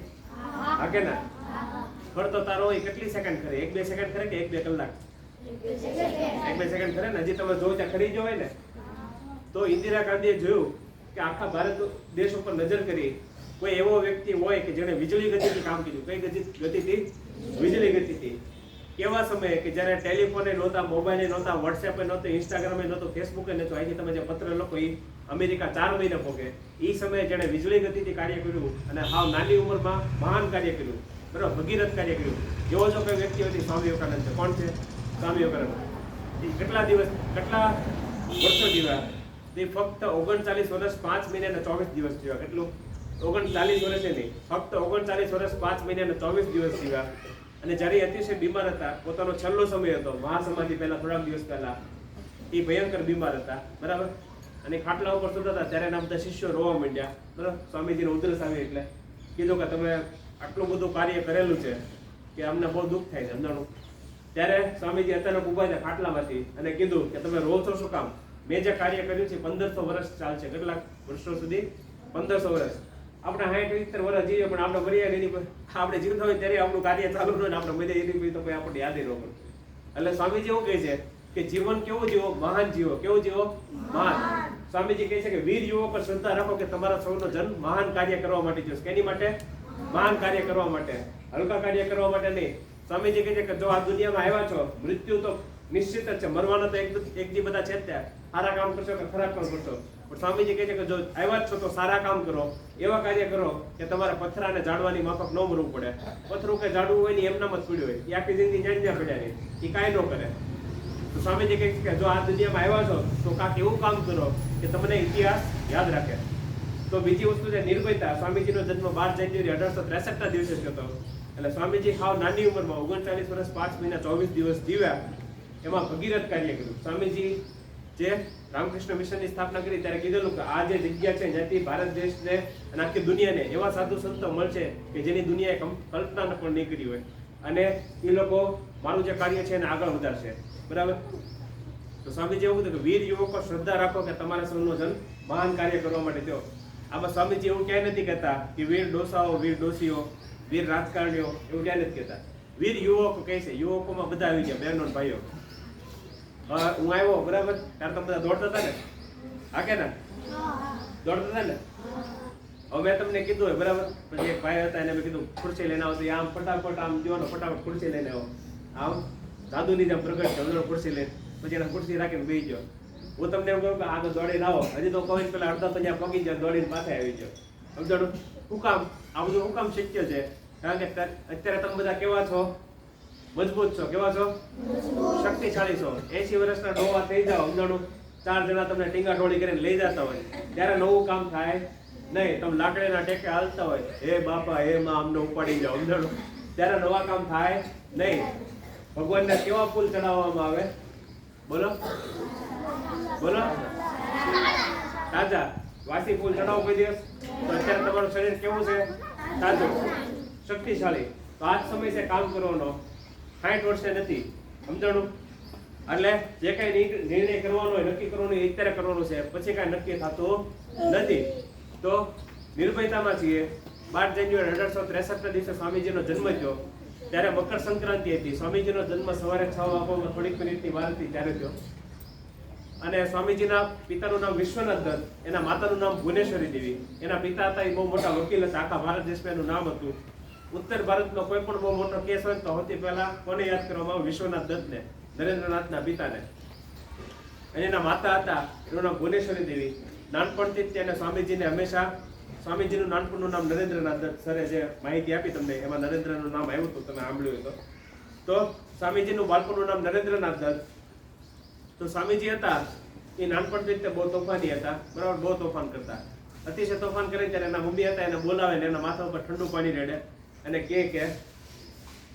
હા કે ના? ખડતો તારો હોય કેટલી સેકન્ડ ખરે? 1-2 સેકન્ડ ખરે કે 1-2 કલાક? 1-2 સેકન્ડ ખરે ને. હજી તમે જોવો ત્યાં ખરી જ હોય ને. તો ઇન્દિરા ગાંધીએ જોયું કે આખા ભારત દેશ ઉપર નજર કરી, કોઈ એવો વ્યક્તિ હોય કે જેણે વીજળી ગતિથી કામ કર્યું. કઈ ગતિથી? વીજળી ગતિથી. કેવા સમયે કે જ્યારે ટેલિફોને નહોતા, મોબાઈલે નહોતા, વોટ્સએપે નહોતું, ઇન્સ્ટાગ્રામે નહોતું, ફેસબુકે નહોતું, અહીંથી તમે જે પત્ર લખો એ અમેરિકા 4 મહિને પહોંચે. એ સમયે જેણે વીજળી ગતિથી કાર્ય કર્યું અને હાવ નાની ઉંમરમાં મહાન કાર્ય કર્યું, બરાબર, ભગીરથ કાર્ય કર્યું, એવો જો કોઈ વ્યક્તિ હોય સ્વામી વિવેકાનંદ છે. કોણ છે? સ્વામી વિવેકાનંદ. કેટલા દિવસ, કેટલા વર્ષો જીવ્યા? તે ફક્ત 39 વર્ષ 5 મહિના અને 24 દિવસ જીવ્યા. કેટલું? 39 વર્ષે નહીં, ફક્ત 39 વર્ષ 5 મહિના અને 24 દિવસ જીવ્યા. અને જ્યારે અતિશય બીમાર હતા, પોતાનો છેલ્લો સમય હતો, મહાસમાધિ પહેલા થોડાક દિવસ પહેલા, એ ભયંકર બીમાર હતા. બરાબર. અને ખાટલા ઉપર સુતા હતા ત્યારે એના બધા શિષ્યો રોવા માંડ્યા. બરાબર. સ્વામીજીને ઉધરસ આવી એટલે કીધું કે તમે આટલું બધું કાર્ય કરેલું છે કે અમને બહુ દુઃખ થાય છે અંદરનું. ત્યારે સ્વામીજી અચાનક ઉભા થયા ખાટલામાંથી અને કીધું કે તમે રો છો શું કામ? મેં જે કાર્ય કર્યું છે 1500 વર્ષ ચાલશે. કેટલાક વર્ષો સુધી? 1500 વર્ષ. આપણે 60-70 વર્ષ જીવીએ પણ આપણે મર્યા એની પર આપણે જીવતા હોય ત્યારે આપણું કાર્ય ચાલુ ન હોય ને આપણે મર્યા એની તો કોઈ આપણને યાદ ન પડે. એટલે સ્વામીજી એવું કહે છે કે જીવન કેવું જીવો? મહાન જીવો. કેવું જીવો? મહાન. સ્વામીજી કહે છે કે વીર યુવકો શ્રદ્ધા રાખો કે તમારા સૌનો જન્મ મહાન કાર્ય કરવા માટે થયો. કેની માટે? મહાન કાર્ય કરવા માટે, હલકા કાર્ય કરવા માટે નહીં. સ્વામીજી કહે છે કે જો આ દુનિયામાં આવ્યા છો, મૃત્યુ તો નિશ્ચિત જ છે, મરવાના તો એક દી બધા છે જ ત્યાં. સારા કામ કરશો કે ખરાબ કામ કરશો, પણ સ્વામીજી કહે છે કે જો આવ્યા જ છો તો સારા કામ કરો, એવા કાર્ય કરો કે તમારે પથરાને જાડવાની માફક ન મરવું પડે. પથરું કે જાડવું હોય ને એમનામ જ પડ્યું હોય, એ આખી જિંદગી જ્યાં પડ્યા રહે, એ કાંઈ ન કરે. તો સ્વામીજી કહે છે કે જો આ દુનિયામાં આવ્યા છો તો કાંઈક એવું કામ કરો કે તમને ઇતિહાસ યાદ રાખે. તો બીજી વસ્તુ છે નિર્ભયતા. સ્વામીજીનો જન્મ 12 જાન્યુઆરી 1863 ના દિવસે થયો હતો. એટલે સ્વામીજી હાવ નાની ઉંમરમાં 39 વર્ષ 5 મહિના 24 દિવસ જીવ્યા, એમાં ભગીરથ કાર્ય કર્યું. સ્વામીજી જે રામકૃષ્ણ મિશનની સ્થાપના કરી ત્યારે કીધેલું કે આ જે જગ્યા છે જ્યાંથી ભારત દેશને અને આખી દુનિયાને એવા સાધુ સંતો મળશે કે જેની દુનિયાએ કલ્પના પણ નહીં કરી હોય, અને એ લોકો મારું જે કાર્ય છે એને આગળ વધારશે. બરાબર. તો સ્વામીજી એવું કીધું કે વીર યુવકો શ્રદ્ધા રાખો કે તમારા સૌનો જન્મ મહાન કાર્ય કરવા માટે થયો. આમાં સ્વામીજી એવું ક્યાંય નથી કહેતા કે વીર ડોસાઓ, વીર ડોસીઓ, વીર રાજકારણીઓ, એવું ક્યાંય નથી કહેતા. વીર યુવકો કહે છે. યુવકોમાં બધા આવી ગયા, બહેનો ભાઈઓ. હું આવ્યો બરાબર ત્યારે તમે બધા દોડતા હતા ને? હા કે ના? દોડતા હતા ને? હવે મેં તમને કીધું હોય બરાબર, પછી એક ભાઈ હતા એને મેં કીધું ખુરશી લઈને આવતો, આમ ફટાફટ આમ જોવાનો, ફટાફટ ખુરશી લઈને આવો, આમ જાદુની જેમ પ્રગટ છે, અંદર ખુરશી લઈને પછી એને ખુરશી રાખીને બેસી ગયો. હું તમને એમ કહું કે આગળ દોડીને આવો, હજી તો કહું પેલા અડધા તો જ્યાં પગી જાય દોડીને પાછા આવી ગયો. સમજાણું? શું કામ આ બધું શું કામ શક્ય છે? કારણ કે અત્યારે તમે બધા કેવા છો? મજબૂત છો. કેવા છો? શક્તિશાળી છો. 80 વર્ષના ડોવા થઈ જાઓ, સમજાણું? 4 જણા તમને ટીંગા ટોળી કરીને લઈ જતા હોય ત્યારે નવું કામ થાય નહીં. તમે લાકડીના ટેકે હાલતા હોય, હે બાપા હે માં અમને ઉપાડી જાઓ, સમજાણું? ત્યારે નવા કામ થાય નહીં. ભગવાનને કેવા ફૂલ ચડાવવામાં આવે? બોલો બોલો. તાજા વાસી ફૂલ ચડાવો કોઈ દિવસ? તો અત્યારે તમારું શરીર કેવું છે? તાજું, શક્તિશાળી. તો આ જ સમય છે કામ કરવાનો. 60 વર્ષે નથી, સમજાણું? એટલે જે કાંઈ નિર્ણય કરવાનો હોય, નક્કી કરવાનું હોય, એ અત્યારે કરવાનું છે, પછી કાંઈ નક્કી થતું નથી. તો નિર્ભયતામાં છીએ. 12 જાન્યુઆરી 1863 ના દિવસે સ્વામીજીનો જન્મ થયો. ત્યારે મકર સંક્રાંતિ હતી. સ્વામીજીનો જન્મ સવારે 6 વાગ્યામાં થોડીક મિનિટની વાર હતી ત્યારે થયો. અને સ્વામીજીના પિતાનું નામ વિશ્વનાથ દત્ત, એના માતાનું નામ ભુવનેશ્વરી દેવી. એના પિતા હતા એ બહુ મોટા વકીલ હતા. આખા ભારત દેશમાં એનું નામ હતું. ઉત્તર ભારતનો કોઈ પણ બહુ મોટો કેસ હોય તો સૌથી પહેલા કોને યાદ કરવામાં આવે? વિશ્વનાથ દત્તને, નરેન્દ્રનાથના પિતાને. અને એના માતા હતા, એનું નામ ભુવનેશ્વરી દેવી. નાનપણથી જ તેને સ્વામીજીને હંમેશા, સ્વામીજીનું નાનપણનું નામ નરેન્દ્રનાથ દત્ત, સરે જે માહિતી આપી તમને એમાં નરેન્દ્રનું નામ આવ્યું હતું, તમે સાંભળ્યું હોય તો સ્વામીજીનું બાળપણનું નામ નરેન્દ્રનાથ દત્ત. તો સ્વામીજી હતા એ નાનપણથી જ બહુ તોફાની હતા, બરાબર, બહુ તોફાન કરતા. અતિશય તોફાન કરે ત્યારે એના મમ્મી હતા એને બોલાવે ને એના માથા ઉપર ઠંડુ પાણી રેડે અને કહે કે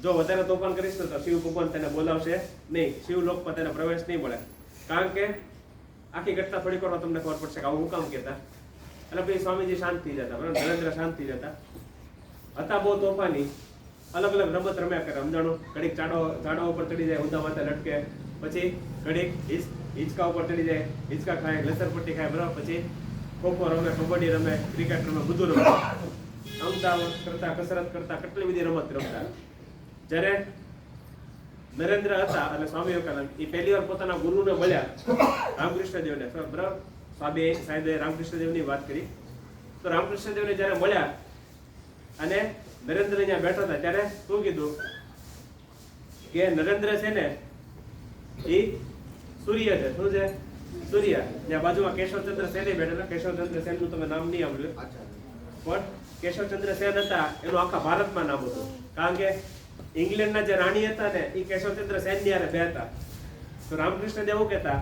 જો વધારે તોફાન કરીશ ને તો શિવ ભગવાન તને બોલાવશે નહીં, શિવલોકમાં તને પ્રવેશ નહીં મળે. કારણ કે આખી ઘટના થોડીક વાર તમને ખબર પડશે કે આવું હું કામ કહેતા. એટલે પછી સ્વામીજી શાંત થઈ જતા, બરાબર, નરેન્દ્ર શાંત થઈ જતા. હતા બહુ તોફાની, અલગ અલગ રમત રમ્યા કરે. સમજાણું, ઘડીક ઝાડો ઉપર ચડી જાય, ઊંધા માથે લટકે, પછી ઘડીક હિંચકા ઉપર ચડી જાય, હિંચકા ખાય, લસરપટ્ટી ખાય, બરાબર, પછી ખોખો રમે, કબડ્ડી રમે, ક્રિકેટ રમે, બધું રમે. અમદાવાદ કરતા, કસરત કરતા, કેટલી બધી રમત રમતા. જ્યારે નરેન્દ્ર હતા અને સ્વામી વિવેકાનંદ એ પહેલી વાર પોતાના ગુરુને મળ્યા, રામકૃષ્ણદેવને, બરાબર, સાહેબે રામકૃષ્ણદેવની વાત કરી. તો રામકૃષ્ણદેવને જ્યારે મળ્યા અને નરેન્દ્ર અહીંયા બેઠા હતા ત્યારે શું કીધું કે નરેન્દ્ર છે ને એ સૂર્ય છે. શું છે? સૂર્ય. ત્યાં બાજુમાં કેશવચંદ્ર સેન બેઠા. કેશવચંદ્ર સેન નું તમે નામ નહીં સાંભળ્યું, પણ કેશવચંદ્ર સેન હતા એનું આખા ભારતમાં નામ હતું. કારણ કે ઇંગ્લેન્ડના જે રાણી હતા ને એ કેશવચંદ્ર સેન ની હારે બે હતા. તો રામકૃષ્ણ દેવ કહેતા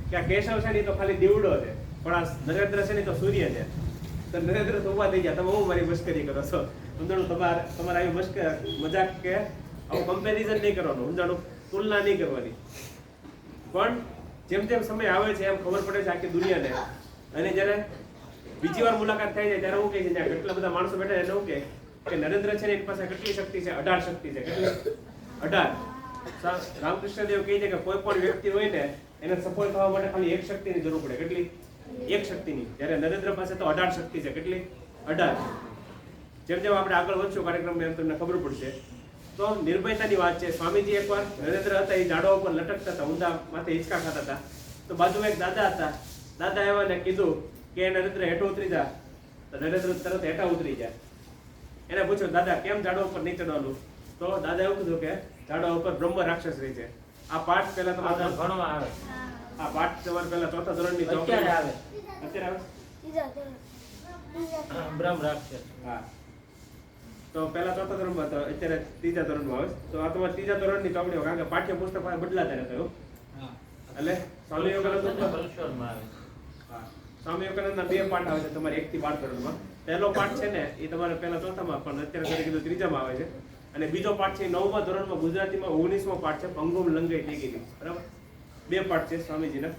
કે આ કેશવ છે ને એ તો ખાલી દીવડો છે, પણ આ નરેન્દ્ર છે ને તો સૂર્ય છે. તો નરેન્દ્ર તો ઉભા થઈ ગયા, તમે હું મારી મસ્કરી કરો છો? સમજાણું, તમારે આવી મજાક કે આવું કમ્પેરિઝન નહીં કરવાનું, સમજાણું, તુલના નહીં કરવાની. પણ જેમ જેમ સમય આવે છે એમ ખબર પડે છે આખી દુનિયાને. અને જ્યારે બીજી વાર મુલાકાત થાય છે ત્યારે હું કહે છે ત્યાં કેટલા બધા માણસો બેઠા એને એવું કે નરેન્દ્ર છે ને એની પાસે કેટલી શક્તિ છે? 18 શક્તિ છે. કેટલી? 18. રામકૃષ્ણદેવ કહે છે કે કોઈ પણ વ્યક્તિ હોય ને એને સફળ થવા માટે ખાલી એક શક્તિની જરૂર પડે. કેટલી? એક શક્તિની. જ્યારે નરેન્દ્ર પાસે તો 18 શક્તિ છે. કેટલી? 18. જેમ જેમ આપણે આગળ વધશું કાર્યક્રમમાં એમ તમને ખબર પડશે. તો નિર્ભયતાની વાત છે. સ્વામીજી એકવાર નરેન્દ્ર હતા એ ઝાડવા ઉપર લટકતા હતા, ઊંધા માથે હિંચકા ખાતા હતા. તો બાજુમાં એક દાદા હતા. દાદા આવ્યા ને કીધું કે નરેન્દ્ર હેઠો ઉતરી જા. તો નરેન્દ્ર તરત હેઠા ઉતરી જાય. એને પૂછ્યું દાદા કેમ ઝાડવા ઉપર નહીં ચડવાનું? તો દાદા એવું કીધું કે ઝાડવા ઉપર બ્રહ્મ રાક્ષસ રહી છે. આ પાઠ પહેલા તમારે ભણવા આવે. આ પાઠ તમારે પહેલા ચોથા ધોરણની અત્યારે આવે. અત્યારે આવે બ્રહ્મ રાક્ષસ. હા. તો પહેલા ચોથા ધોરણમાં હતો, અત્યારે ત્રીજા ધોરણમાં આવે. તો આ તમારે ત્રીજા ધોરણની ચોપડીઓ, કારણ કે પાઠ્યપુસ્તક બદલાતા રહેતા એવું. એટલે સ્વામી વિવેકાનંદ ભલસોરમાં આવે. હા, સ્વામી વિવેકાનંદના 2 પાઠ આવે છે તમારે 1 થી 12 ધોરણમાં. પહેલો પાઠ છે ને એ તમારે પહેલા ચોથામાં, પણ અત્યારે તમે કીધું ત્રીજામાં આવે છે. અને બીજો પાઠ છે 9મા ધોરણમાં, ગુજરાતીમાં 19મો પાઠ છે, ભંગુમ લંગાઈ ટેકીલી. બરાબર, 2 પાઠ છે સ્વામીજીના,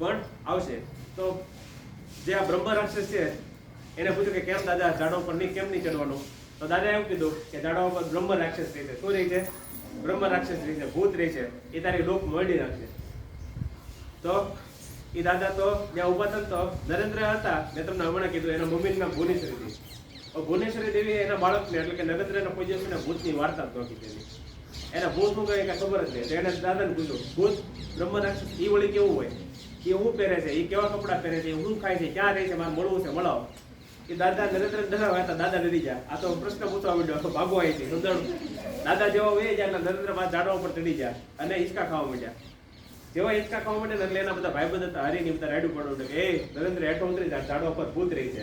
પણ આવશે. તો જે આ બ્રહ્મ રાક્ષસ છે એને પૂછ્યું કે કેમ દાદા ઝાડવા પર કેમ નહીં ચડવાનું? તો દાદા એવું કીધું કે ઝાડવા પર બ્રહ્મ રાક્ષસ રહી છે. શું રહી છે? બ્રહ્મ રાક્ષસ રહી છે, ભૂત રહી છે, એ તારી લોક મળી નાખશે. તો એ દાદા તો જ્યાં ઉભા હતા તો નરેન્દ્ર હતા, મેં તમને હમણાં કીધું, એના મમ્મીનું નામ ભુવનેશ્વરી દેવી. ભુવનેશ્વરી દેવી એના બાળકને, એટલે કે નરેન્દ્રના કોઈ દિવસ ભૂતની વાર્તા જ નહોતી કહેલી. એના ભૂત શું કહે કે ખબર જ નહીં. તો એને દાદાને પૂછ્યું ભૂત બ્રહ્મ રાક્ષસ એ વળી કેવું હોય? એ શું પહેરે છે? એ કેવા કપડાં પહેરે છે? શું ખાય છે? ક્યાં રહે છે? મારે મળવું છે, મળાવો. એ દાદા નરેન્દ્ર ડરાવ્યા હતા, દાદા ડરી ગયા. આ તો પ્રશ્ન પૂછવા માંડ્યો, ભાગો અહીંથી. સમજાણું, દાદા જેવો વે જાય એટલે નરેન્દ્ર પાસે ઝાડવા ઉપર ચડી ગયા અને હિંચકા ખાવા માંડ્યા. જેવા હિંચકા ખાવા માંડે એટલે એના બધા ભાઈબંધ હતા, હરીને બધા રાડું પડવું કે એ નરેન્દ્ર હેઠો ઉતરી જાય, ઝાડવા ઉપર ભૂત રહી છે.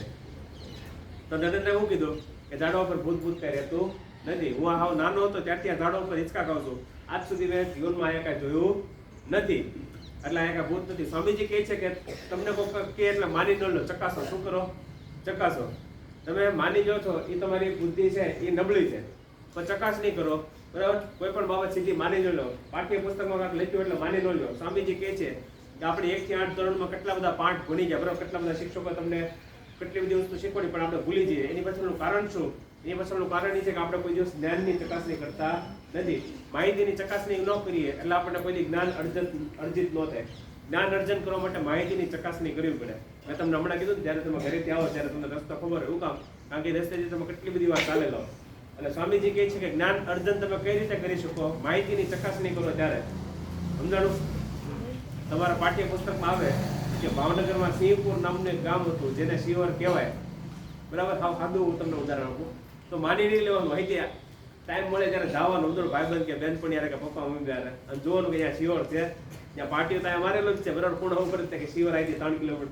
તો નરેન્દ્ર એવું કીધું કે ઝાડવા ઉપર ભૂત કઈ રહેતું નથી. હું હાવ નાનો હતો ત્યારથી આ ઝાડવા ઉપર હિંચકા ખાઉં છું. આજ સુધી મેં જીવનમાં અહીંયા કાંઈ જોયું નથી, એટલે અહીંયા કાંઈ ભૂત નથી. સ્વામીજી કહે છે કે તમને કોઈ કે એટલે માની ન લો, ચકાસો. શું કરો? ચકાસો. તમે માની જો છો એ તમારી બુદ્ધિ છે એ નબળી છે, પણ ચકાસણી કરો, બરાબર. કોઈ પણ બાબત સીધી માની ન લો. પાઠ્યપુસ્તકમાં કાંઈક લખ્યું એટલે માની ન લો. સ્વામીજી કહે છે કે આપણે 1 થી 8 ધોરણમાં કેટલા બધા પાઠ ભણી ગયા, બરાબર, કેટલા બધા શિક્ષકો તમને કેટલી બધી વસ્તુ શીખવાડી, પણ આપણે ભૂલી જઈએ. એની પાછળનું કારણ શું? એ પાછળનું કારણ એ છે કે આપણે કોઈ દિવસ જ્ઞાનની ચકાસણી કરતા નથી. માહિતીની ચકાસણી ન કરીએ એટલે આપણને કોઈ જ્ઞાન અર્જિત ન થાય. જ્ઞાન અર્જન કરવા માટે માહિતીની ચકાસણી કરવી પડે. મેં તમને હમણાં કીધું જ્યારે તમે ઘરેથી આવો ત્યારે તમને રસ્તો ખબર હોય. એવું કામ કારણ કે રસ્તેથી તમે કેટલી બધી વાર ચાલેલો. અને સ્વામીજી કહે છે કે જ્ઞાન અર્જન તમે કઈ રીતે કરી શકો? માહિતીની ચકાસણી કરો ત્યારે. સમજાણું? તમારા પાઠ્યપુસ્તકમાં આવે કે ભાવનગરમાં સિંહપુર નામનું એક ગામ હતું જેને શિવર કહેવાય. બરાબર? સાદું હું તમને ઉદાહરણ આપું તો માની નહીં લેવાનું. અહીંથી ટાઈમ મળે ત્યારે જવાનું. ઉધર ભાઈબંધ કે બેનપણી યારે કે પપ્પા મમ્મી યારે અને જોવાનું કે અહીંયા શિવર છે, ત્યાં પાર્ટીઓ ત્યાં મારેલો જ છે. બરાબર? પૂર્ણ ખબર છે કે શિવર આવી 3 કિલોમીટર.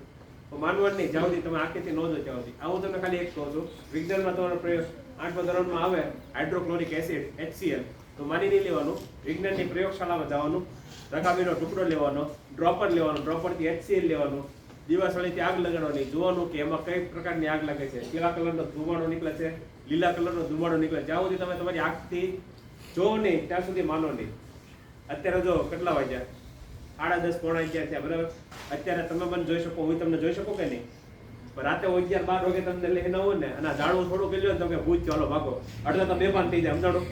તો માનવાનું નહીં જ્યાં સુધી તમે આખેથી ન જો ત્યાં સુધી. આવું તમને ખાલી એક કહું છું. વિજ્ઞાનમાં તમારો પ્રયોગ 8મા ધોરણમાં આવે હાઇડ્રોક્લોરિક એસિડ HCl. તો માની નહીં લેવાનું. વિજ્ઞાનની પ્રયોગશાળામાં જવાનું, રકાબીનો ટુકડો લેવાનો, ડ્રોપર લેવાનું, ડ્રોપરથી HCl લેવાનું, દિવાસળીથી આગ લગાડવાની, જોવાનું કે એમાં કઈ પ્રકારની આગ લાગે છે, પીળા કલરનો ધુમાડો નીકળે છે, લીલા કલરનો ધુમાડો નીકળે. જ્યાં સુધી તમે તમારી આંખથી જોવો નહીં ત્યાં સુધી માનો નહીં. અત્યારે જો કેટલા વાગ્યા? 10:30 પોણા 11 થયા. બરાબર? અત્યારે તમે પણ જોઈ શકો, હું તમને જોઈ શકું કે નહીં? રાતે 11-12 વાગે તમને લઈને આવો ને અને જાડવું થોડું કરી લો ને તમે ભૂજ ચાલો ભાગો. અડધા તો બેભાન થઈ જાય. સમજાણું?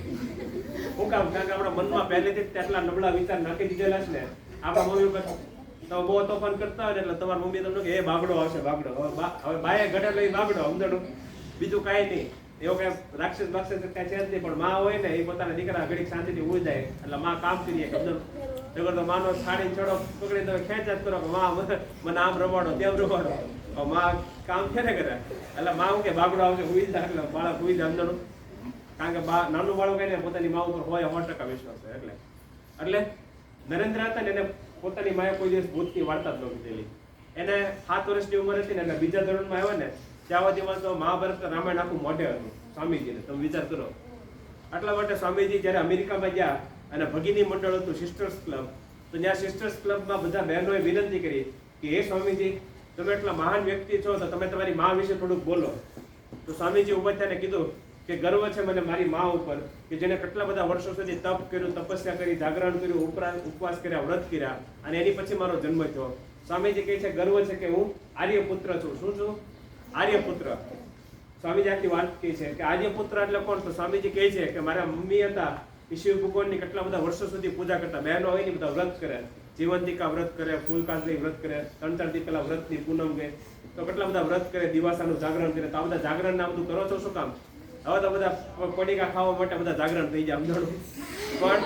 શું કામ? કારણ કે આપણા મનમાં પહેલેથી જ એટલા નબળા વિચાર નાખી દીધેલા છે ને. આપણા મમ્મી ઉપર તમે બહુ તોફાન કરતા હોય ને એટલે તમારી મમ્મી તમને કે એ બાગડો આવશે, બાગડો. હવે બાએ ઘડે લઈ બાગડો. સમજાણું? બીજું કાંઈ નહીં. એવો કઈ રાક્ષસ બાક્ષસ કઈ છે જ નહીં. પણ માં હોય ને એ પોતાના દીકરા ઘડીક શાંતિથી ઉઈ જાય એટલે માં કામ કરીએ. સમજાણું? નગર તો માનો સાડી છોડો પકડી તમે ખેંચાત કરો કે માં મને આમ રમાડો તેમ રમાડો. માં કામ છે ને કરે એટલે માં હું કે બાગડો આવશે ઉઈ જાય એટલે બાળક ઉઈ જાય. સમજાણું? કારણ કે નાનું બાળક એને પોતાની મા ઉપર હોય 100% વિશ્વાસ છે. એટલે નરેન્દ્ર હતા ને એને પોતાની માએ કોઈ દિવસ ભૂતની વાર્તા જ ન કીધેલી. એને 7 વર્ષની ઉંમર હતી ને એટલે બીજા ધોરણમાં આવ્યા ને ત્યાં સુધીમાં તો મહાભારત રામાયણ આખું મોઢે હતું સ્વામીજીને. તમે વિચાર કરો. એટલા માટે સ્વામીજી જ્યારે અમેરિકામાં ગયા અને ભગીની મંડળ હતું સિસ્ટર્સ ક્લબ, તો ત્યાં સિસ્ટર્સ ક્લબમાં બધા બહેનોએ વિનંતી કરી કે હે સ્વામીજી તમે એટલા મહાન વ્યક્તિ છો તો તમે તમારી મા વિશે થોડુંક બોલો. તો સ્વામીજી ઉભા થઈને કીધું કે ગર્વ છે મને મારી મા ઉપર કે જેને કેટલા બધા વર્ષો સુધી તપ કર્યું, તપસ્યા કરી, જાગરણ કર્યું, ઉપવાસ કર્યા, વ્રત કર્યા અને એની પછી મારો જન્મ થયો. સ્વામીજી કહે છે ગર્વ છે કે હું આર્યપુત્ર છું. શું છું? આર્યપુત્ર. સ્વામીજી આખી વાત કહે છે કે આર્યપુત્ર એટલે કોણ? તો સ્વામીજી કહે છે કે મારા મમ્મી હતા એ શિવ ભગવાનની કેટલા બધા વર્ષો સુધી પૂજા કરતા. બહેનો હોય ને બધા વ્રત કરે, જીવંતિકા વ્રત કરે, ફૂલકાંતની વ્રત કરે, 3-4 દી પહેલા વ્રતની પૂનમ ગઈ તો કેટલા બધા વ્રત કરે, દિવાસાનું જાગરણ કરે. તો આ બધા જાગરણ ના બધું કરો છો શું કામ? હવે તો બધા પડીકા ખાવા માટે બધા જાગરણ થઈ જાય. સમજાણું? પણ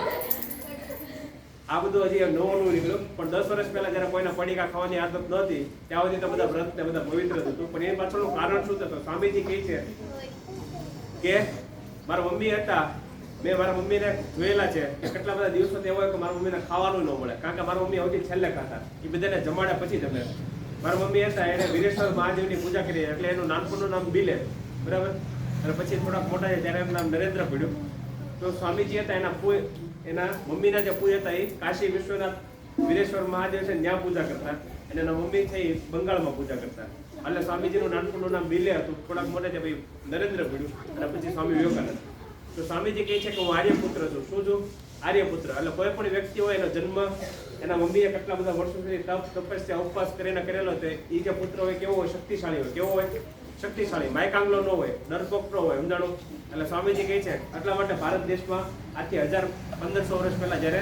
આ બધું હજી નવું નીકળ્યું. પણ 10 વર્ષ પહેલા જયારે કોઈને પડીકા ખાવાની આદત નહોતી ત્યાં સુધી તો બધા વ્રત ને બધા પવિત્ર હતું. પણ એ પાછળનું કારણ શું હતું? સ્વામીજી કહે છે કે મારા મમ્મી હતા, મેં મારા મમ્મીને જોયેલા છે કે કેટલા બધા દિવસો એવા હોય કે મારા મમ્મીને ખાવાનું ન મળે. કારણ કે મારા મમ્મી સૌથી છેલ્લે ખાતા, એ બધાને જમાડ્યા પછી જમે. મારા મમ્મી હતા એને વીરેશ્વર મહાદેવની પૂજા કરી એટલે એનું નાનપણનું નામ બિલે. બરાબર? અને પછી થોડાક મોટા છે ત્યારે એનું નામ નરેન્દ્ર પડ્યું. તો સ્વામીજી હતા એના મમ્મીના જે પૂજા હતા એ કાશી વિશ્વનાથ વીરેશ્વર મહાદેવ છે ત્યાં પૂજા કરતા અને એના મમ્મી છે એ બંગાળમાં પૂજા કરતા. એટલે સ્વામીજીનું નાનપણનું નામ બિલે હતું. થોડાક મોટા છે ભાઈ નરેન્દ્ર પડ્યું અને પછી સ્વામી વિવેકાનંદ. તો સ્વામીજી કહે છે કે હું આર્યપુત્ર છું. શું છું? આર્યપુત્ર. એટલે કોઈ પણ વ્યક્તિ હોય એનો જન્મ એના મમ્મીએ કેટલા બધા વર્ષો સુધી તપ તપસ્યા ઉપવાસ કરીને કરેલો હતો એ જે પુત્ર હોય કેવો હોય? શક્તિશાળી હોય. કેવો હોય? શક્તિશાળી. માયકાંગલો ન હોય, ડરપોક ન હોય. સમજાણું? એટલે સ્વામીજી કહે છે એટલા માટે ભારત દેશમાં આજથી 1500 વર્ષ પહેલા જ્યારે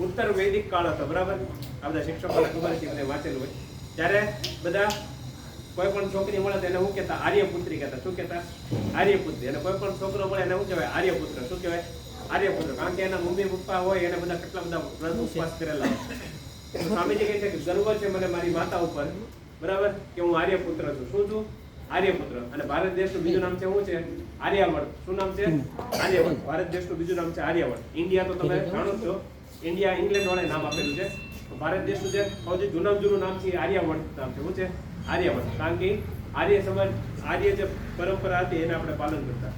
ઉત્તર વૈદિક કાળ હતો. બરાબર? આ બધા શિક્ષકોને ખબર છે, બધા વાંચેલું હોય. ત્યારે બધા કોઈ પણ છોકરી મળે તો એને શું કહેતા? આર્યપુત્રી કહેતા. શું કહેતા? આર્યપુત્રી. અને કોઈ પણ છોકરો મળે એને શું કહેવાય? આર્યપુત્ર. શું કહેવાય? આર્યપુત્ર. કારણ કે એના મમ્મી પપ્પા હોય એને બધા કેટલા બધા વ્રત ઉપવાસ કરેલા હોય. સ્વામીજી કહે છે કે ગર્વ છે મને મારી માતા ઉપર. બરાબર? કે હું આર્યપુત્ર છું. શું છું? આર્યપુત્ર. અને ભારત દેશનું બીજું નામ છે શું છે? આર્યાવર્ત. શું નામ છે? આર્યાવર્ત. ભારત દેશનું બીજું નામ છે આર્યાવર્ત. ઇન્ડિયા તો તમે જાણો છો, ઇન્ડિયા ઇંગ્લેન્ડ વાળાએ નામ આપેલું છે. ભારત દેશનું જે સૌથી જૂનું નામ છે આર્યાવર્ત નામ છે. શું છે? આર્યાવર્ત. કારણ કે આર્ય સમાજ, આર્ય જે પરંપરા હતી એને આપણે પાલન કરતા.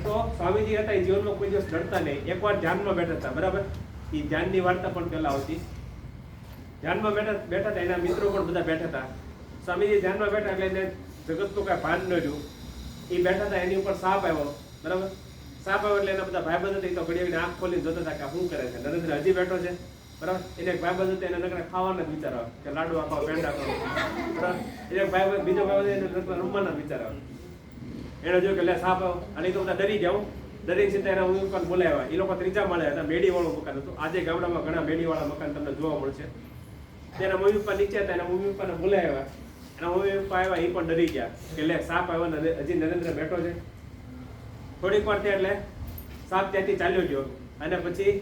તો સ્વામીજી હતા એ જીવનમાં કોઈ દિવસ ડરતા નહીં. એકવાર ધ્યાનમાં બેઠા હતા. બરાબર? એ ધ્યાનની વાર્તા પણ પહેલા આવતી. ધ્યાનમાં બેઠા હતા, એના મિત્રો પણ બધા બેઠા હતા. સ્વામીજી ધ્યાનમાં બેઠા એટલે એને જગતનું કાંઈ ભાન ન રહ્યું. એ બેઠા હતા, એની ઉપર સાપ આવ્યો. બરાબર? સાપ આવ્યો એટલે એના બધા ભાઈબંધ હતા એ તો ઘડી આંખ ખોલીને જોતા હતા કે શું કરે છે. નરેન્દ્ર હજી બેઠો છે. બરાબર? એને એક ભાઈબંધ હતો એને નકરા ખાવાના જ વિચાર આવે કે લાડુ ખાઓ, પેંડા ખાઓ. બરાબર? એક ભાઈબંધ બીજો ભાઈબંધ એને નકરા રમવાના વિચાર આવે. એને જોયું કે લે સાપ આવ્યો, અને એ તો બધા ડરી જાઉં, ડરીને સીધા એના મમ્મી પપ્પાને બોલાવ્યા. એ લોકો ત્રીજા માળે હતા, મેડીવાળું મકાન હતું. આજે ગામડામાં ઘણા મેડીવાળા મકાન તમને જોવા મળશે. તેના મમ્મી પપ્પા નીચે હતા, એના મમ્મી પપ્પાને બોલાવ્યા. એના મમ્મી પપ્પા આવ્યા, એ પણ ડરી ગયા કે લે સાપ આવ્યો ને હજી નરેન્દ્ર બેઠો છે. થોડીક વાર ત્યાં એટલે સાપ ત્યાંથી ચાલ્યો ગયો. અને પછી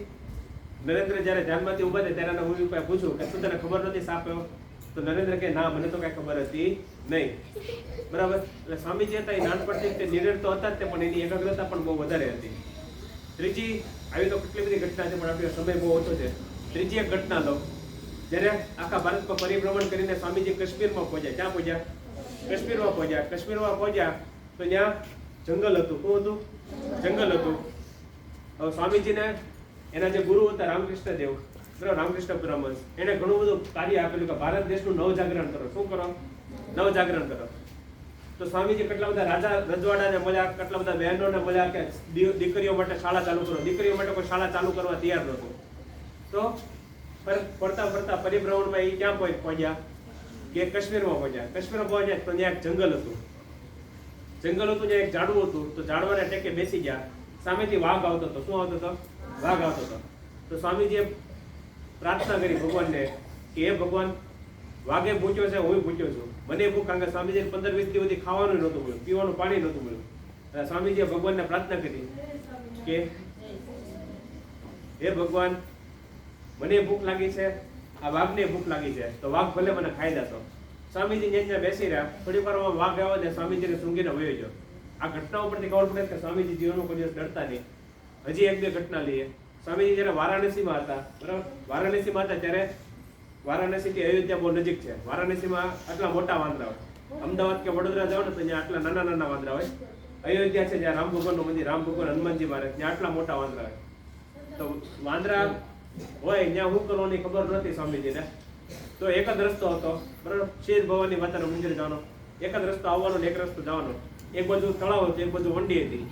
નરેન્દ્ર જ્યારે ધ્યાનમાંથી ઉભા થયા ત્યારે એના મમ્મી પપ્પાએ પૂછ્યું કે શું તને ખબર નથી સાપ આવ્યો? તો નરેન્દ્ર કહે ના, મને તો કઈ ખબર હતી નહીં. બરાબર. એટલે સ્વામીજી હતા એ નાનપણથી તે નિડર તો હતા જ તે, પણ એની એકાગ્રતા પણ બહુ વધારે હતી. ત્રીજી, આવી તો કેટલી બધી ઘટના છે પણ આપણો સમય બહુ ઓછો છે. ત્રીજી એક ઘટના લો. જ્યારે આખા ભારતમાં પરિભ્રમણ કરીને સ્વામીજી કાશ્મીરમાં પહોંચ્યા. ક્યાં પહોંચ્યા? કાશ્મીરમાં પહોંચ્યા. કાશ્મીરમાં પહોંચ્યા તો ત્યાં જંગલ હતું. શું હતું? જંગલ હતું. હવે સ્વામીજીને એના જે ગુરુ હતા રામકૃષ્ણ દેવ, રામકૃષ્ણ પરમહંસ, એને ઘણું બધું કાર્ય આપેલું કે ભારત દેશનું નવજાગરણ કરો. શું કરો? નવજાગરણ કરો. તો સ્વામીજી કેટલા બધા રાજા રજવાડાને મળ્યા, કેટલા બધા બહેનોને મળ્યા કે દીકરીઓ માટે શાળા ચાલુ કરો. દીકરીઓ માટે કોઈ શાળા ચાલુ કરવા તૈયાર નહોતું. તો ફરતા ફરતા પરિભ્રમણમાં એ ક્યાં પહોંચ્યા? કે કાશ્મીરમાં પહોંચ્યા. કાશ્મીરમાં પહોંચ્યા તો ત્યાં એક જંગલ હતું. જંગલ હતું, ત્યાં એક ઝાડવું હતું. તો ઝાડવાને ટેકે બેસી ગયા. સામેથી વાઘ આવતો હતો. શું આવતો હતો? વાઘ આવતો હતો. તો સ્વામીજીએ પ્રાર્થના કરી ભગવાનને કે હે ભગવાન, વાઘે ભૂખ્યો છે, હું ભૂખ્યો છું, મને ભૂખ. કારણ કે સ્વામીજીને 15-20 દિવસથી ખાવાનું નહોતું મળ્યું, પીવાનું પાણી નહોતું મળ્યું. સ્વામીજીએ ભગવાનને પ્રાર્થના કરી કે હે ભગવાન, મને ભૂખ લાગી છે, આ વાઘને ભૂખ લાગી છે, તો વાઘ ભલે મને ખાઈ જશો. સ્વામીજી ત્યાં બેસી રહ્યા. થોડી વારમાં વાઘ આવ્યો ને સ્વામીજીને સૂંઘીને વયો ગયો. આ ઘટના ઉપરથી ખબર પડે કે સ્વામીજી જીવનમાં કોઈ દિવસ ડરતા નહીં. હજી એક બે ઘટના લઈએ. સ્વામીજી જ્યારે વારાણસીમાં હતા, બરાબર, વારાણસીમાં હતા ત્યારે વારાણસીથી અયોધ્યા બહુ નજીક છે. વારાણસીમાં આટલા મોટા વાંદરા હોય. અમદાવાદ કે વડોદરા જાઓ ને તો ત્યાં આટલા નાના નાના વાંદરા હોય. અયોધ્યા છે જ્યાં રામ ભગવાનનું મંદિર, રામ ભગવાન હનુમાનજી મહારાજ, ત્યાં આટલા મોટા વાંદરા હોય. તો વાંદરા હોય ત્યાં શું કરવાની ખબર નહોતી સ્વામીજીને. તો એક જ રસ્તો હતો, બરાબર, શેર ભવાની માતાનું મંદિર જવાનો. એક જ રસ્તો આવવાનો ને એક રસ્તો જવાનો. એક બાજુ તળાવ હતું, એક બાજુ વંડી હતી.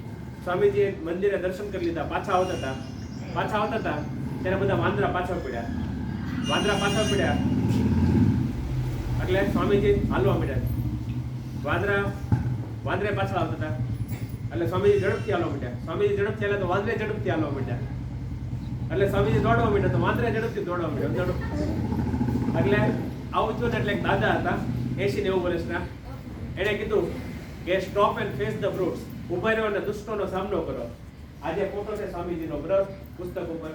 સ્વામીજી મંદિરે દર્શન કરી લીધા. પાછા આવતા હતા ત્યારે બધા વાંદરા પાછળ પડ્યા. એટલે સ્વામીજી હાલવા મળ્યા. વાંદરે પાછળ આવતા હતા એટલે સ્વામીજી ઝડપથી હાલવા માંડ્યા. સ્વામીજી ઝડપથી હાલ્યા તો વાંદરે ઝડપથી હાલવા માંડ્યા. એટલે સ્વામીજી દોડવા માંડ્યા તો વાંદરે ઝડપથી દોડવા માંડ્યા. એટલે આવું થયું ને એટલે એક દાદા હતા 80-90 વર્ષના. એને કીધું કે સ્ટોપ એન્ડ ફેસ ધ બ્રૂટ્સ. ઉભા રહ્યો અને દુષ્ટોનો સામનો કરો. આજે ફોટો છે સ્વામીજીનો, બરાબર, પુસ્તક ઉપર.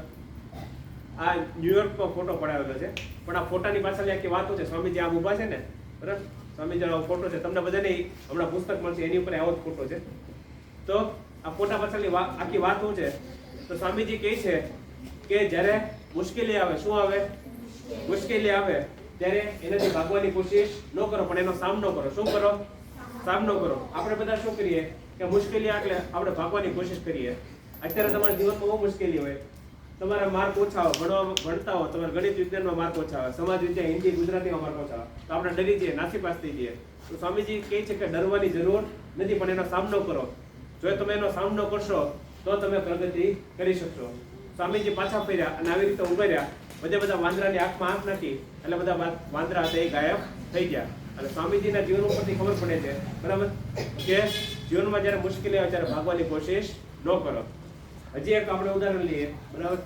આ ન્યુયોર્કમાં ફોટો પડાવેલો છે, પણ આ ફોટાની પાછળ આખી વાતો છે. સ્વામીજી આમ ઊભા છે ને, બરાબર, સ્વામીજીનો આવો ફોટો છે. તમને બધાને હમણાં પુસ્તક મળશે, એની ઉપર આવો જ ફોટો છે. તો આ ફોટા પાછળની આખી વાત શું છે? તો સ્વામીજી કહે છે કે જ્યારે મુશ્કેલી આવે, શું આવે? મુશ્કેલી આવે ત્યારે એનાથી ભાગવાની કોશિશ ન કરો, પણ એનો સામનો કરો. શું કરો? સામનો કરો. આપણે બધા શું કરીએ કે મુશ્કેલી એટલે આપણે ભાગવાની કોશિશ કરીએ. અત્યારે તમારા જીવનમાં બહુ મુશ્કેલી હોય, તમારા માર્ક ઓછા હોય, ભણતા હો, તમારા ગણિત વિજ્ઞાનમાં માર્ક ઓછા હોય, સમાજ વિજ્ઞાન, હિન્દી, ગુજરાતીમાં માર્ક ઓછા હોય, તો આપણે ડરી જઈએ, નાસીપાસ થઈ જઈએ. તો સ્વામીજી કહે છે કે ડરવાની જરૂર નથી, પણ એનો સામનો કરો. જો તમે એનો સામનો કરશો તો તમે પ્રગતિ કરી શકશો. સ્વામીજી પાછા ફર્યા અને આવી રીતે ઉભા રહ્યા. બધા વાંદરાની આંખમાં આંખ નાખી એટલે બધા વાંદરા હતા એ ગાયબ થઈ ગયા. અને સ્વામીજીના જીવન ઉપરથી ખબર પડે છે, બરાબર, કે જીવનમાં જ્યારે મુશ્કેલી આવે ત્યારે ભાગવાની કોશિશ ન કરો. હજી એક આપણે ઉદાહરણ લઈએ, બરાબર.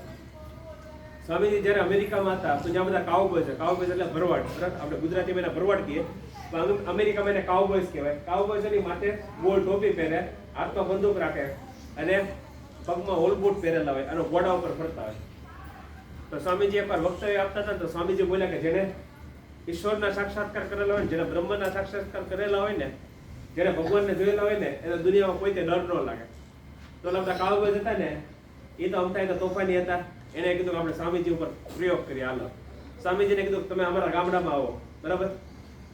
સ્વામીજી જ્યારે અમેરિકામાં હતા તો જ્યાં બધા કાઉબોય છે, કાઉબોય એટલે ભરવાડ, બરાબર, આપણે ગુજરાતીમાં એને ભરવાડ કહીએ, પણ અમેરિકામાં એને કાઉબોયસ કહેવાય. કાઉબોયસ એની માથે ગોળ ટોપી પહેરે, હાથમાં બંદૂક રાખે અને પગમાં હોલબૂટ પહેરેલા હોય અને ઘોડા ઉપર ફરતા હોય. તો સ્વામીજી એકવાર વક્તવ્ય આપતા હતા તો સ્વામીજી બોલ્યા કે જેને ઈશ્વરના સાક્ષાત્કાર કરેલા હોય ને, જેને બ્રહ્મના સાક્ષાત્કાર કરેલા હોય ને, જેને ભગવાનને જોયેલા હોય ને, એને દુનિયામાં કોઈ ડર ન લાગે. તો બધા કાઉબોયસ હતા ને, એ તો અમથા તો તોફાની હતા. એને કીધું કે આપણે સ્વામીજી ઉપર પ્રયોગ કરીએ, હાલો. સ્વામીજીને કીધું તમે અમારા ગામડામાં આવો, બરાબર.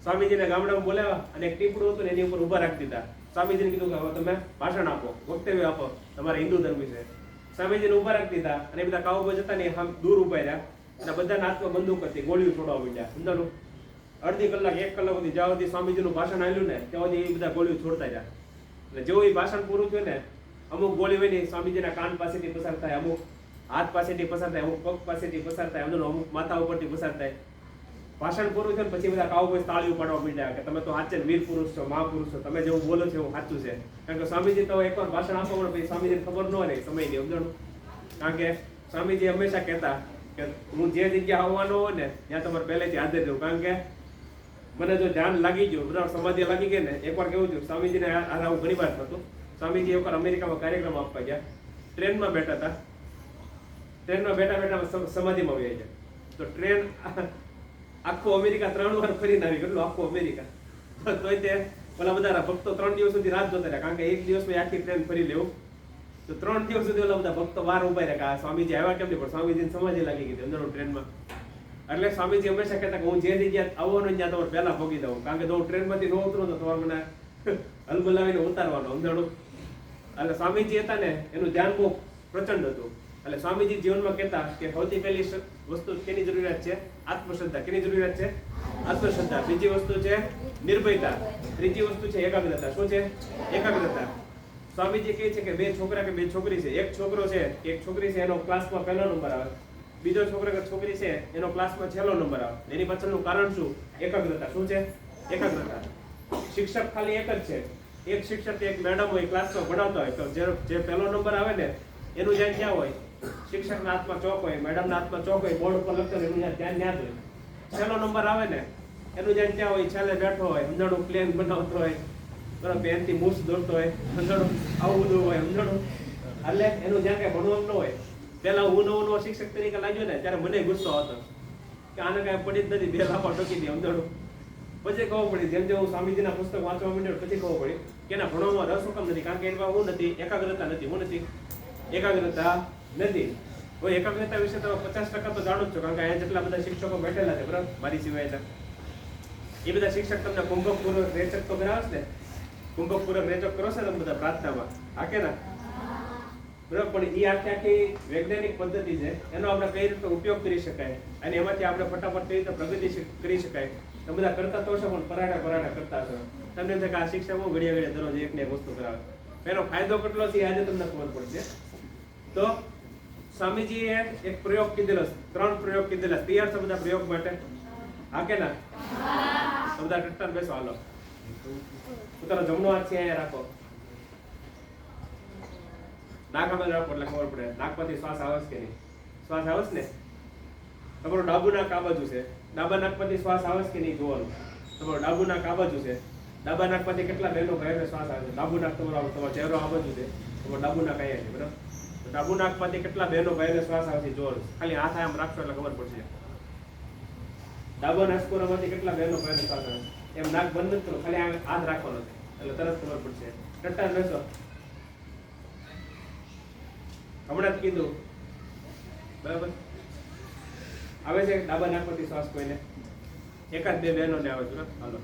સ્વામીજીને ગામડામાં બોલાવ્યા અને એક ટીપડું હતું ને એની ઉપર ઉભા રાખી દીધા. સ્વામીજીને કીધું કે હવે તમે ભાષણ આપો, વક્તવ્ય આપો, તમારે હિન્દુ ધર્મ છે. સ્વામીજીને ઉભા રાખી દીધા અને બધા કાઉબોયસ હતા ને આમ દૂર ઉભા રહ્યા અને બધાના હાથમાં બંદૂક હતી, ગોળીઓ છોડવા માંડ્યા. સમજાણું? અડધી કલાક 1 કલાક સુધી જ્યાં સુધી સ્વામીજીનું ભાષણ આવ્યું ને ત્યાં સુધી એ બધા ગોળીઓ છોડતા ગયા. એટલે જેવું એ ભાષણ પૂરું થયું ને, અમુક ગોળી હોય ને સ્વામીજીના કાન પાસેથી પસાર થાય, અમુક હાથ પાસેથી પસાર થાય, અમુક પગ પાસેથી પસાર થાય, અમુક માથા ઉપરથી પસાર થાય. ભાષણ પૂરું થયું ને પછી બધા કાઉબોય તાળીઓ પાડવા માંડ્યા કે તમે તો સાચે વીર પુરુષ છો, મહાપુરુષ છો, તમે જેવું બોલો છો એવું સાચું છે. કારણ કે સ્વામીજી તો એકવાર ભાષણ આપવા પડે પછી સ્વામીજીને ખબર ન રહે સમયની સમજણું. કારણ કે સ્વામીજી હંમેશા કહેતા કે હું જે જગ્યા આવવાનો હોય ને ત્યાં તમારે પહેલેથી હાજર રહેવું. કારણ કે મને જો ધ્યાન લાગી ગયું, બરાબર, સમાધિ લાગી ગઈ ને, એકવાર કેવું થયું, સ્વામીજીને આવું ઘણી વાર થતું. સ્વામીજી એકવાર અમેરિકામાં કાર્યક્રમ આપવા ગયા, ટ્રેનમાં બેઠા હતા, ટ્રેનમાં બેઠા બેઠા સમાધિમાં આવી ગયા. તો ટ્રેન આખું અમેરિકા 3 વાર ફરીને આવી, કેટલું આખું અમેરિકા. તોય તે ઓલા બધા ભક્તો 3 દિવસ સુધી રાત જોતા રહ્યા, કારણ કે એક દિવસમાં આખી ટ્રેન ફરી લેવું. તો 3 દિવસ સુધી ઓલા બધા ભક્તો વાર ઉભા રહ્યા કે સ્વામીજી આવ્યા કેમ નહીં, પણ સ્વામીજીને સમાધિ લાગી ગઈ અંદર ટ્રેનમાં. એટલે સ્વામીજી હંમેશા કહેતા કે હું જે જગ્યાએ આવવાનો ત્યાં તમારે પહેલા ભોગી દઉં, કારણ કે જો ટ્રેનમાંથી ન ઉતરું તો તમારે મને હલબલાવીને ઉતારવાનો સમજાણું. એટલે સ્વામીજી હતા ને એનું ધ્યાન બહુ પ્રચંડ હતું. એટલે સ્વામીજી જીવનમાં કહેતા કે સૌથી પહેલી વસ્તુ કેની જરૂરિયાત છે? આત્મશ્રદ્ધા. કેની જરૂરિયાત છે? આત્મશ્રદ્ધા. બીજી વસ્તુ છે નિર્ભયતા. ત્રીજી વસ્તુ છે એકાગ્રતા. શું છે? એકાગ્રતા. સ્વામીજી કહે છે કે 2 છોકરા કે 2 છોકરી છે, એક છોકરો છે એક છોકરી છે, એનો ક્લાસમાં પહેલો નંબર આવે, બીજો છોકરો કે છોકરી છે એનો ક્લાસમાં છેલ્લો નંબર આવે. એની પાછળનું કારણ શું? એકાગ્રતા. શું છે? એકાગ્રતા. શિક્ષક ખાલી એક જ છે. એક શિક્ષક એક મેડમ હોય ક્લાસમાં ભણાવતા હોય તો જે પહેલો નંબર આવે ને એનું જ્યાં ક્યાં હોય, શિક્ષકના હાથમાં ચોક હોય, મેડમના હાથમાં ચોક હોય, બોર્ડ ઉપર લખતો એનું જ્યાં ધ્યાન હોય. છેલ્લો નંબર આવે ને એનું જ્યાં ત્યાં હોય, છેલ્લે બેઠો હોય, સમજાણું પ્લેન બનાવતો હોય, બરાબર, પેનથી મૂછ દોરતો હોય, સમજાણું આવું બધું હોય, સમજાણું. એટલે એનું જ્યાં કઈ ભણવાનું ન હોય. પેલા હું નવો શિક્ષક તરીકે લાગ્યો ને ત્યારે મને ગુસ્સો હતો કે આને કાંઈ પડી જ નથી, 2 લાફા ટોકી દે, સમજાણું. પછી ખબર પડી, જેમ જેમ હું સ્વામીજીના પુસ્તક વાંચવા માંડ્યો પછી ખબર પડી કે એના ભણવામાં રસ હુકમ નથી, કારણ કે એમાં હું નથી, એકાગ્રતા નથી. હું નથી, એકાગ્રતા નથી. કોઈ એકાગ્રતા વિશે તમે 50% તો જાણો જ છો, કારણ કે અહીંયા જેટલા બધા શિક્ષકો બેઠેલા છે, બરાબર, મારી સિવાય એ બધા શિક્ષક તમને કુંભકપૂર્વક રેચક તો કરાવે છે ને, કુંભકપૂર્વક રેચક કરો છો તમે બધા પ્રાર્થનામાં, હા કે ના, બરાબર. પણ એ આખી વૈજ્ઞાનિક પદ્ધતિ છે, એનો આપણે કઈ રીતે ઉપયોગ કરી શકાય અને એમાંથી આપણે ફટાફટ કઈ રીતે પ્રગતિ કરી શકાય. તમે બધા કરતા તો છો, પણ પરાઠા કરતા છો. તમને એમ થાય કે આ શિક્ષકો ઘડિયા દરરોજ એક ને એક વસ્તુ કરાવે. એનો ફાયદો કેટલો છે આજે તમને ખબર પડશે. તો સ્વામીજીએ એક પ્રયોગ કીધેલો, 3 પ્રયોગ કીધેલા. તૈયાર છો બધા પ્રયોગ માટે? હા કે ના? તો બધા ટટ્ટાર બેસો, હાલો. પોતાનો જમણો હાથ છે અહીંયા રાખો, નાક આમાં રાખો એટલે ખબર પડે નાકમાંથી શ્વાસ આવે છે કે નહીં. શ્વાસ આવે છે ને? તમારું ડાબુ નાક આ બાજુ છે, ડાબા નાકમાંથી શ્વાસ આવે છે કે નહીં જોવાનું. તમારું ડાબુ નાક આ બાજુ છે, ડાબા નાકમાંથી કેટલા બહેનો ભાઈઓને શ્વાસ આવે છે. ડાબુ નાક તમારો ચહેરો આ બાજુ છે, તમારું ડાબુ નાક અહીંયા છે, બરાબર. ડાબુ નાકમાંથી કેટલા બહેનો ભાઈઓને શ્વાસ આવે છે જોવાનું. ખાલી હાથ આમ રાખશો એટલે ખબર પડશે. ડાબા નાકપુરામાંથી કેટલા બહેનો ભાઈઓને શ્વાસ આવે છે. એમ નાક બંધ નથી કરો, ખાલી આમ હાથ રાખવાનો છે એટલે તરત ખબર પડશે. ટટ્ટાર બેસો. હમણાં જ કીધું, બરાબર. આવે છે ડાબા નાકમાંથી શ્વાસ કોઈને? એકાદ 2 બહેનોને આવે છે. હાલો,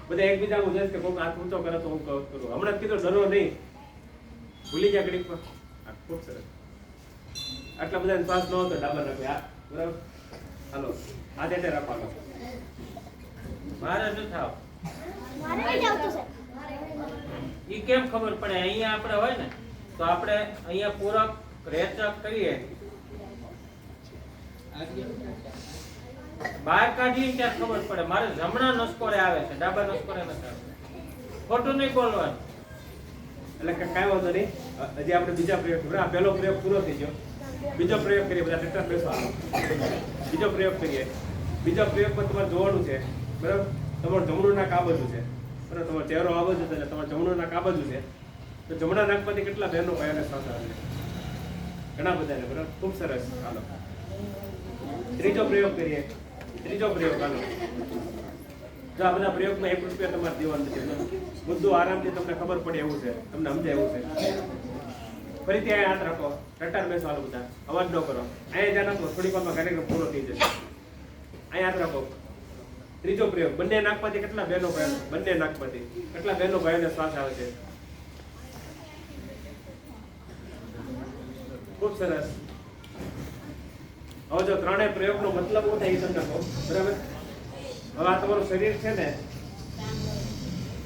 બધા એકબીજા હું કે કોઈ હાથ ઊંચો કરે તો હું કરું. હમણાં જ કીધું, ડરો નહીં, ભૂલી ગયા ઘડીકમાં. ખૂબ સરસ. આટલા બધા શ્વાસ ન હતો ડાબા નાકે, બરાબર. હાલો, હાથ એટલે રાખવાનો. મારે શું થાવ? ઈ કેમ ખબર પડે? અહીંયા આપણે હોય ને તો આપણે અહીંયા પૂરક રેચક કરીએ, બહાર કાઢીએ ત્યારે ખબર પડે. મારે જમણા નસકોરે આવે છે, ડાબા નસકોરે નથી આવતું. ખોટું નહીં બોલવાનું. એટલે કાંઈ વાંધો નહીં. હજી આપણે બીજા પ્રયોગ, બરાબર. પહેલો પ્રયોગ પૂરો થઈ ગયો, બીજો પ્રયોગ કરીએ. બધા ટટ્ટાર બેસો, હાલો. બીજો પ્રયોગ કરીએ. બીજા પ્રયોગમાં તમારે જોવાનું છે, બરાબર. તમારું જમણું નાક આ બાજુ છે, બરાબર. તમારો ચહેરો આ બાજુ છે એટલે તમારું જમણું નાક આ બાજુ છે. તો જમણા નાકમાંથી કેટલા બહેનો ભાઈઓને શ્વાસ આવે છે? ઘણા બધાને, બરાબર. ખૂબ સરસ. હાલો, ત્રીજો પ્રયોગ કરીએ. ત્રીજો પ્રયોગ, હાલો. જો આ બધા પ્રયોગમાં 1 રૂપિયા તમારે દેવાનું નથી. બધું આરામથી તમને ખબર પડે એવું છે, તમને સમજાય એવું છે. ફરીથી અહીંયા હાથ રાખો, ટટ્ટાર બેસો, હાલો બધા, અવાજ ન કરો. અહીંયા ધ્યાન આપો, થોડીક વારમાં કાર્યક્રમ પૂરો થઈ જશે. અહીંયા હાથ રાખો. ત્રીજો પ્રયોગ, બંને નાકમાંથી કેટલા બહેનો ભાઈઓ, બંને નાકમાંથી કેટલા બહેનો ભાઈઓને શ્વાસ આવે છે? ખૂબ સરસ. હવે જો 3 પ્રયોગનો મતલબ શું થાય એ તમને કહો, બરાબર. હવે આ તમારું શરીર છે ને,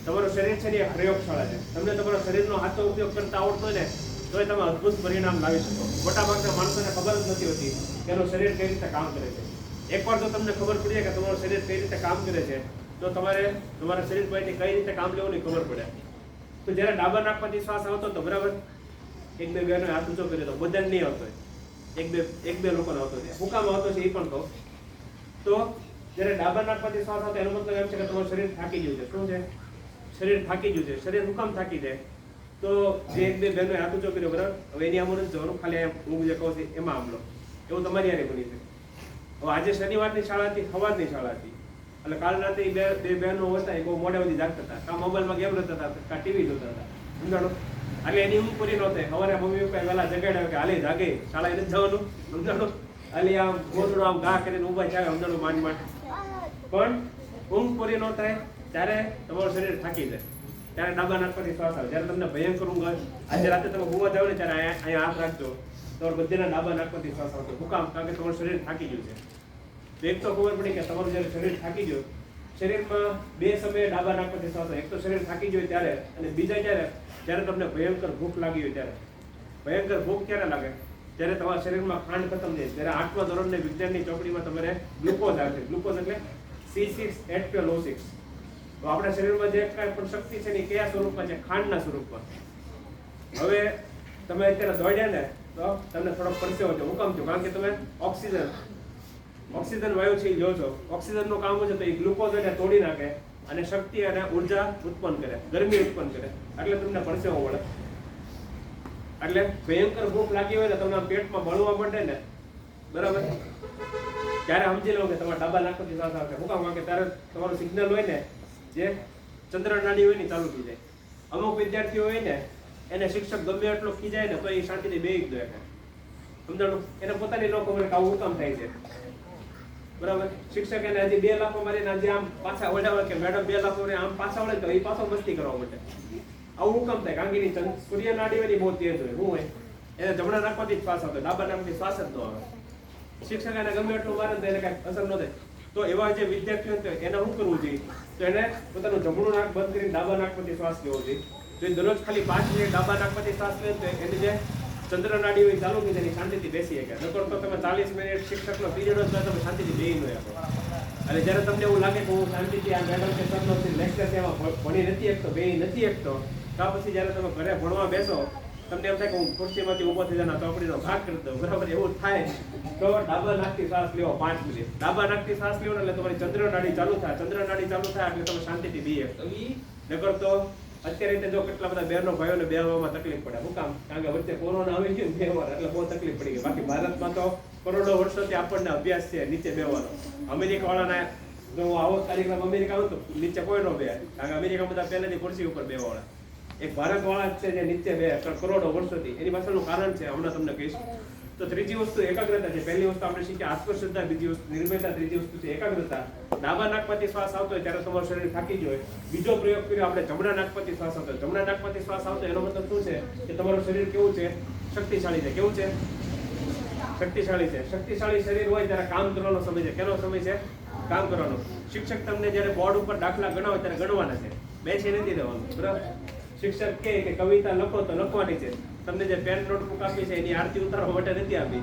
તમારું શરીર છે ને એક પ્રયોગશાળા છે. તમને તમારા શરીરનો હાથો ઉપયોગ કરતા આવડતો હોય ને તો તમે અદ્ભુત પરિણામ લાવી શકો. મોટા ભાગના માણસોને ખબર જ નથી હોતી કે એનું શરીર કઈ રીતે કામ કરે છે. એકવાર જો તમને ખબર પડી જાય કે તમારું શરીર કઈ રીતે કામ કરે છે તો તમારે તમારા શરીર પરથી કઈ રીતે કામ લેવું ની ખબર પડે. તો જ્યારે ડાબા નાક પરથી શ્વાસ આવતો હતો બરાબર, એક બે બહેનો હાથ ઊંચો કર્યો તો બધાને નહીં આવતો હોય. એક બે લોકોને આવતો છે. હું કામ આવતો છે એ પણ કહું. તો જ્યારે ડાબા નાક પરથી શ્વાસ આવતો એનો મતલબ એમ છે કે તમારું શરીર થાકી ગયું છે. શું છે? શરીર થાકી ગયું છે. શરીર હું કામ થાકી જાય? તો જે એક બે બહેનો હાથ ઊંચો કર્યો બરાબર, હવે એની આમ નથી જવાનું, ખાલી હું જે કહું છું એમાં આમલો. એવું તમારી યારે બની છે. હવે આજે શનિવારની શાળા હતી, સવારની શાળા હતી, એટલે કાલ રાતે બે બહેનો હતા એ બહુ મોડે સુધી જાગતા હતા, કાં મોબાઈલમાં ગેમ રમતા હતા, કાં ટીવી જોતા હતા, સમજાણો? એટલે એની ઊંઘ પૂરી ન થાય. સવારે મમ્મી પપ્પા વહેલા જગાડ્યા કે હાલે જાગે, શાળાએ નથી જવાનું, સમજાણો? એટલે આમ ગોદડું આમ ઘા કરીને ઊભા થયા, સમજાણો? માંડ માંડ. પણ ઊંઘ પૂરી ન થાય ત્યારે તમારું શરીર થાકી જાય. ત્યારે ડાબા નાક પરથી શ્વાસ આવે. જ્યારે તમને ભયંકર ઊંઘ આવે, આજે રાતે તમે હોવા જાવ ને ત્યારે અહીંયા હાથ રાખજો, તમારા બધાના ડાબા નાક પરથી શ્વાસ આવતો. શું કામ? કારણ કે તમારું શરીર થાકી ગયું છે. તો એક તો ખબર પડી કે તમારું જ્યારે શરીર થાકી ગયું, શરીરમાં બે સમયે ડાબા નાક પરથી શ્વાસ આવે. એક તો શરીર થાકી ગયું ત્યારે, અને બીજા જ્યારે તમને ભયંકર ભૂખ લાગી હોય ત્યારે. ભયંકર ભૂખ ક્યારે લાગે? જ્યારે તમારા શરીરમાં ખાંડ ખતમ થાય. જ્યારે 8મા ધોરણની વિજ્ઞાનની ચોપડીમાં તમારે ગ્લુકોઝ આવે છે. ગ્લુકોઝ એટલે C6H12O6. તો આપણા શરીરમાં જે કાંઈ પણ શક્તિ છે ને કયા સ્વરૂપમાં છે? ખાંડના સ્વરૂપમાં. હવે તમે અત્યારે દોડ્યા ને તો તમને થોડોક પરસેવો છે. હું કામ થયું? કારણ કે તમે ઓક્સિજન વાયુ છે એ લો છો. ઓક્સિજનનું કામ છે તો એ ગ્લુકોઝ એને તોડી નાખે અને શક્તિ અને ઉર્જા ઉત્પન્ન કરે, ગરમી ઉત્પન્ન કરે, એટલે તમને પરસેવો વળે. એટલે ભયંકર ભૂખ લાગી હોય ને, તમને પેટમાં બળવા માંડે ને બરાબર, ત્યારે સમજી લો કે તમારા ડાબા નાક પરથી શ્વાસ આવે. શું કામ? કારણ કે ત્યારે તમારું સિગ્નલ હોય ને જે ચંદ્ર નાડી હોય ને ચાલુ થઈ જાય. અમુક વિદ્યાર્થીઓ હોય ને એને શિક્ષક ગમે એટલો ખીજાય ને તો એ શાંતિથી બેહી જ દે. સમજાણું? એને પોતાની ન ખબર કે આવું કામ થાય છે બરાબર. શિક્ષક એને હજી 2 લાફો મારીને હજી આમ પાછા વળાવે કે મેડમ 2 લાફો મારીને આમ પાછા વળે તો એ પાછો મસ્તી કરવા માટે. આવું કામ થાય? કારણ કે એની સૂર્ય નાડી હોય ને બહુ તેજ હોય. શું હોય? એને જમણા નાકમાંથી જ શ્વાસ આવતો, ડાબા નાકમાંથી શ્વાસ જ ન આવે. શિક્ષક એને ગમે એટલું મારે તો એને કાંઈ અસર ન થાય. તો એવા જે વિદ્યાર્થીઓ એને શું કરવું જોઈએ? તો એને પોતાનું જમણું નાક બંધ કરીને ડાબા નાકમાંથી શ્વાસ લેવો જોઈએ. તો એ દરરોજ ખાલી 5 મિનિટ ડાબા નાકમાંથી શ્વાસ લે તો એની જે ચંદ્ર નાડી હોય ચાલુ થઈ જાય, શાંતિથી બેસી શકે. નકર તો તમે 40 મિનિટ શિક્ષકનો પીરિયડ હોય તમે શાંતિથી બેસી ન શકો. અને જ્યારે તમને એવું લાગે કે હું શાંતિથી આ મેડમ કે સરનો લેક્ચર છે એમાં ભણી નથી શકતો, બેસી નથી શકતો, ત્યાર પછી જ્યારે તમે ઘરે ભણવા બેસો તમને એમ થાય કે હું ખુરશીમાંથી ઊભો થઈ જાય, ચોપડીનો ભાગ કરી દઉં બરાબર, એવું થાય તો ડાબા નાકથી શ્વાસ લેવો 5 મિનિટ. ડાબા નાકથી શ્વાસ લેવો એટલે તમારી ચંદ્ર નાડી ચાલુ થાય. ચંદ્ર નાડી ચાલુ થાય એટલે તમે શાંતિથી બેસી શકતો. નકર તો અત્યારે જો કેટલા બધા બહેનો ભાઈઓને બેહવામાં તકલીફ પડે. શું કામ? કારણ કે વચ્ચે કોરોના આવી ગયું બેહવા એટલે બહુ તકલીફ પડી ગઈ. બાકી ભારતમાં તો કરોડો વર્ષોથી આપણને અભ્યાસ છે નીચે બેહવાનો. અમેરિકા વાળાના જો હું આવો કાર્યક્રમ અમેરિકા આવું તો નીચે કોઈ નો બેહે, કારણ કે અમેરિકામાં બધા પહેલેથી ખુરશી ઉપર બેહવાળા. એક ભારત વાળા છે જે નીચે બે કરોડો વર્ષોથી. એની પાછળનું કારણ છે હમણાં તમને કહીશ. તો ત્રીજી વસ્તુ એકાગ્રતા છે. પહેલી વસ્તુ આપણે શીખ્યા આત્મશ્રદ્ધા, બીજી વસ્તુ નિર્ભયતા, ત્રીજી વસ્તુ છે એકાગ્રતા. ડાબા નાકમાંથી શ્વાસ આવતો હોય ત્યારે તમારું શરીર થાકી જાય. બીજો પ્રયોગ કર્યો આપણે જમણા નાકમાંથી શ્વાસ આવતો. જમણા નાકમાંથી શ્વાસ આવતો એનો મતલબ શું છે કે તમારું શરીર કેવું છે? શક્તિશાળી છે. કેવું છે? શક્તિશાળી છે. શક્તિશાળી શરીર હોય ત્યારે કામ કરવાનો સમય છે. કેનો સમય છે? કામ કરવાનો. શિક્ષક તમને જ્યારે બોર્ડ ઉપર દાખલા ગણાવે ત્યારે ગણવાના છે, બેસી નથી રહેવાનું બરાબર. શિક્ષક કહે કે કવિતા લખો તો લખવાની છે. તમને જે પેન નોટબુક આપી છે એની આરતી ઉતારવા માટે નથી આપી,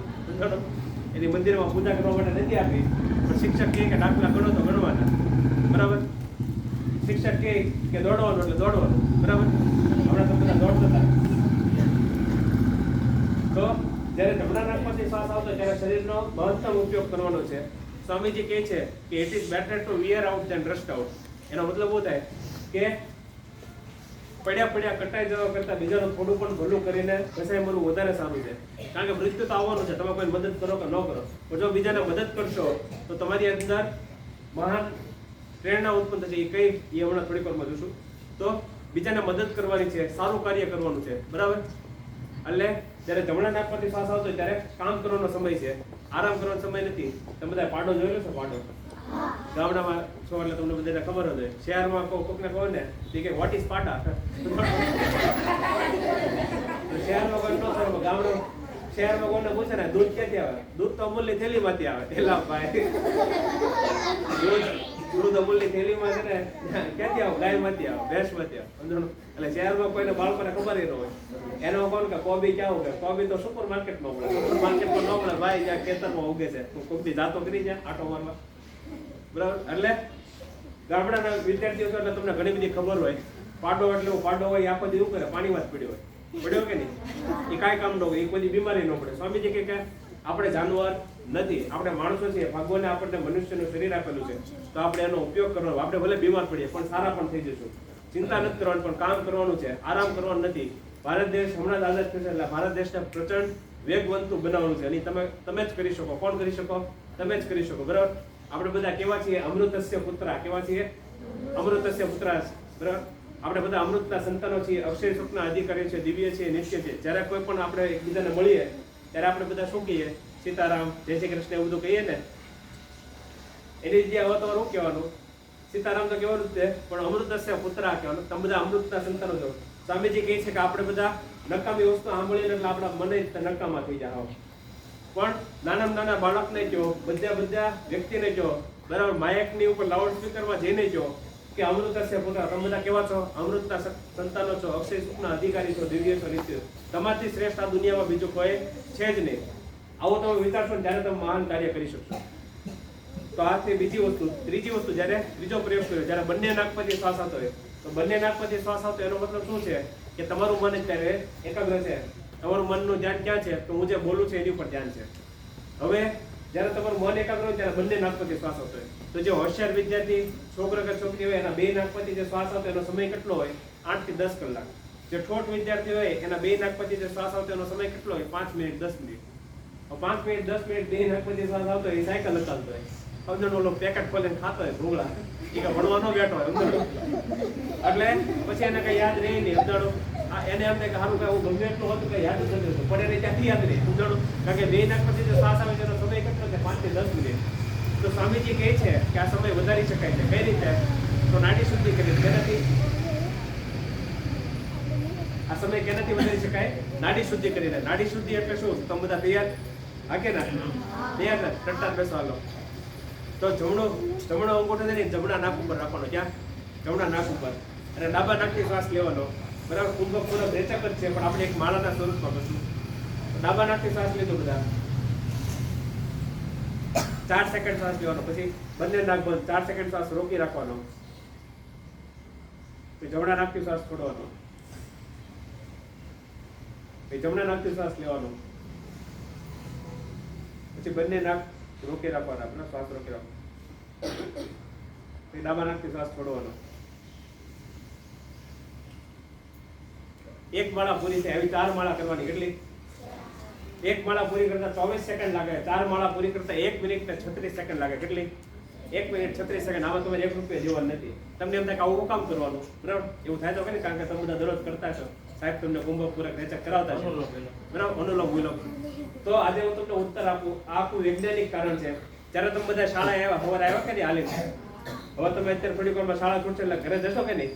એની મંદિરમાં પૂજા કરવા માટે નથી આપી. પણ શિક્ષક કહે કે દાખલા ગણો તો ગણવાના બરાબર. શિક્ષક કહે કે દોડવાનું એટલે દોડવાનું બરાબર. હમણાં તો બધા દોડતા હતા. તો જ્યારે જમણા નાકમાંથી શ્વાસ આવતો ત્યારે શરીરનો મહત્તમ ઉપયોગ કરવાનો છે. સ્વામીજી કહે છે કે it is better to wear out than rust out. એનો મતલબ શું થાય કે પડ્યા કટાઈ જવા કરતા બીજાનું થોડું પણ ભલું કરીને ઘસાઈ મરવું વધારે સારું છે. કારણ કે મૃત્યુ તો આવવાનું છે, તમે કોઈ મદદ કરો કે ન કરો. પણ જો બીજાને મદદ કરશો તો તમારી અંદર મહાન પ્રેરણા ઉત્પન્ન થશે. એ કઈ એ હમણાં થોડીક વારમાં જોશું. તો બીજાને મદદ કરવાની છે, સારું કાર્ય કરવાનું છે બરાબર. એટલે જ્યારે જમણા નાકમાંથી શ્વાસ આવતો ત્યારે કામ કરવાનો સમય છે, આરામ કરવાનો સમય નથી. તમે બધા પાડો જોયેલો છે? પાડો ગામડામાં છો એટલે તમને બધાને ખબર જ હોય. શહેરમાં કોકને કહો ને કે વોટ ઇઝ પાટા, શહેરમાં કોઈ ન ખબર. ગામડું શહેરમાં કોઈને પૂછે ને દૂધ ક્યાંથી આવે? દૂધ તો અમૂલની થેલીમાંથી આવે. થેલા ભાઈ દૂધ દૂધ અમૂલની થેલીમાં છે ને ક્યાંથી આવો ગાયમાંથી આવો ભેંસમાંથી આવો સમજણું? એટલે શહેરમાં કોઈને બાળકોને ખબર ન હોય એનો કોણ કે કોબી ક્યાં ઉગે? કોબી તો સુપર માર્કેટમાં મળે. સુપર માર્કેટમાં ન મળે ભાઈ, જ્યાં ખેતરમાં ઉગે છે. તું કોબી જાતો કરી જાય આટો મારવા, બરાબર? એટલે ગામડાના વિદ્યાર્થીઓ છો એટલે તમને ઘણી બધી ખબર હોય. પાડો એટલે પાડો હોય એ આખો દી શું કરે? પાણીમાં જ પડ્યો હોય. પડ્યો કે નહીં? એ કાંઈ કામ ન હોય, એ કોઈ બીમારી ન પડે. સ્વામીજી કહે કે આપણે જાનવર નથી, આપણે માણસો છીએ. ભગવાને આપણને મનુષ્યનું શરીર આપેલું છે, તો આપણે એનો ઉપયોગ કરવાનો. આપણે ભલે બીમાર પડીએ પણ સારા પણ થઈ જશું. ચિંતા નથી કરવાની, પણ કામ કરવાનું છે, આરામ કરવાનું નથી. ભારત દેશ હમણાં જ આઝાદ થશે એટલે ભારત દેશને પ્રચંડ વેગવંતું બનાવવાનું છે. અને તમે જ કરી શકો. કોણ કરી શકો? તમે જ કરી શકો, બરાબર? આપણે બધા કેવા છીએ? અમૃતસ્ય પુત્રા. કેવા છીએ? અમૃતસ્ય પુત્રા, બરાબર? આપણે બધા અમૃતના સંતાનો છીએ, અક્ષય સુખના અધિકારી છે, દિવ્ય છે, નિત્ય છે. જ્યારે કોઈ પણ આપણે એકબીજાને મળીએ ત્યારે આપણે બધા શું કહીએ? સીતારામ, જય શ્રી કૃષ્ણ, એવું બધું કહીએ ને. એની જગ્યાએ હવે તમારે શું કહેવાનું? સીતારામ તો કહેવાનું જ છે, પણ અમૃતસ્ય પુત્રા કહેવાનું. તમે બધા અમૃતના સંતાનો છો. સ્વામીજી કહે છે કે આપણે બધા નકામી વસ્તુ સાંભળીને એટલે આપણા મને નકામા થઈ જાય. પણ નાના નાના બાળકને કહો, બધા વ્યક્તિને કહો, બરાબર? માયકની ઉપર લાઉડ સ્પીકરમાં જઈને કહો કે અમૃતસ્ય પુત્ર, તમે બધા કેવા છો? અમૃતના સંતાનો છો, અક્ષય સુખના અધિકારી છો, દિવ્ય છો, નિત્ય. તમારથી શ્રેષ્ઠ આ દુનિયામાં બીજું કોઈ છે જ નહીં. આવું તમે વિચારશો ને ત્યારે તમે મહાન કાર્ય કરી શકશો. તો આ તે બીજી વસ્તુ. ત્રીજી વસ્તુ, જ્યારે ત્રીજો પ્રયોગ કર્યો, જ્યારે બંને નાકમાંથી શ્વાસ આવતો હોય, તો બંને નાકમાંથી શ્વાસ આવતો એનો મતલબ શું છે? કે તમારું મન અત્યારે એકાગ્ર છે. તમારું મનનું ધ્યાન ક્યાં છે? તો હું જે બોલું છું એની ઉપર ધ્યાન છે. હવે જ્યારે તમારું મન એકાગ્ર હોય ત્યારે બંને નાકમાંથી શ્વાસ આવતો હોય. તો જે હોશિયાર વિદ્યાર્થી છોકરો કે છોકરી હોય એના બે નાકમાંથી જે શ્વાસ આવતો એનો સમય કેટલો હોય? 8 થી 10 કલાક. જે ઠોઠ વિદ્યાર્થી હોય એના બે નાકમાંથી જે શ્વાસ આવતો એનો સમય કેટલો હોય? 5 મિનિટ 10 મિનિટ. 5 મિનિટ 10 મિનિટ બે નાકમાંથી શ્વાસ આવતો હોય, એ સાયકલ હલાવતો હોય. સમજણ? ઓલો પેકેટ ખોલીને ખાતો હોય ભૂંગળા, એ કે ભણવા ન બેઠો હોય. એટલે પછી એને કઈ યાદ રહે નહીં. સમજાણું? એને એમ થાય કે સારું કઈ હું ગમે એટલું હતું કઈ યાદ જ નથી, પણ એને ત્યાંથી યાદ રહે. સમજાણું? કારણ કે બે નાકમાંથી જે શ્વાસ આવે છે એનો સમય કેટલો છે? 5 થી 10 મિનિટ. તો સ્વામીજી કહે છે કે આ સમય વધારી શકાય છે. કઈ રીતે? તો નાડી શુદ્ધિ કરી. કેનાથી આ સમય કેનાથી વધારી શકાય? નાડી શુદ્ધિ કરીને. નાડી શુદ્ધિ એટલે શું? તમે બધા તૈયાર? હા કે ના? તૈયાર ને? ટટ્ટા બેસવા લો. તો જમણો અંગૂઠો છે ને જમણા નાક ઉપર રાખવાનો. ક્યાં? જમણા નાક ઉપર. અને ડાબા નાકથી શ્વાસ લેવાનો, બરાબર? કુંભક પૂરક રેચક જ છે, પણ આપણે એક માળાના સ્વરૂપમાં કરશું. ડાબા નાકથી શ્વાસ લીધો બધા 4 સેકન્ડ શ્વાસ લેવાનો. પછી બંને નાક બંધ, 4 સેકન્ડ શ્વાસ રોકી રાખવાનો. પછી જમણા નાકથી શ્વાસ છોડવાનો. પછી જમણા નાકથી શ્વાસ લેવાનો. પછી બંને નાક રોકી રાખવાના, આપણે શ્વાસ રોકી રાખવાનો. પછી ડાબા નાકથી શ્વાસ છોડવાનો. એક માળા પૂરી થાય. આવી 4 માળા કરવાની. કેટલી? એક માળા પૂરી કરતા 24 સેકન્ડ લાગે. 4 માળા પૂરી કરતા 1 મિનિટ ને 36 સેકન્ડ લાગે. કેટલી? 1 મિનિટ 36 સેકન્ડ. આમાં તમારે 1 રૂપિયા જીવન નથી. તમને એમ થાય કે આવું કામ કરવાનું, બરાબર? એવું થાય તો કે કારણ કે તમે બધા દરરોજ કરતા છો. સાહેબ તમને કુંભક પૂરક રેચક કરાવતા છે, બરાબર? અનુલોમ વિલોમ. તો આજે હું તમને ઉત્તર આપું. આ આખું વૈજ્ઞાનિક કારણ છે. જ્યારે તમે બધા શાળાએ આવ્યા, સવારે આવ્યા કે નહીં? હાલીને હવે તમે અત્યારે થોડીક વારમાં શાળા છૂટશે એટલે ઘરે જશો કે નહીં?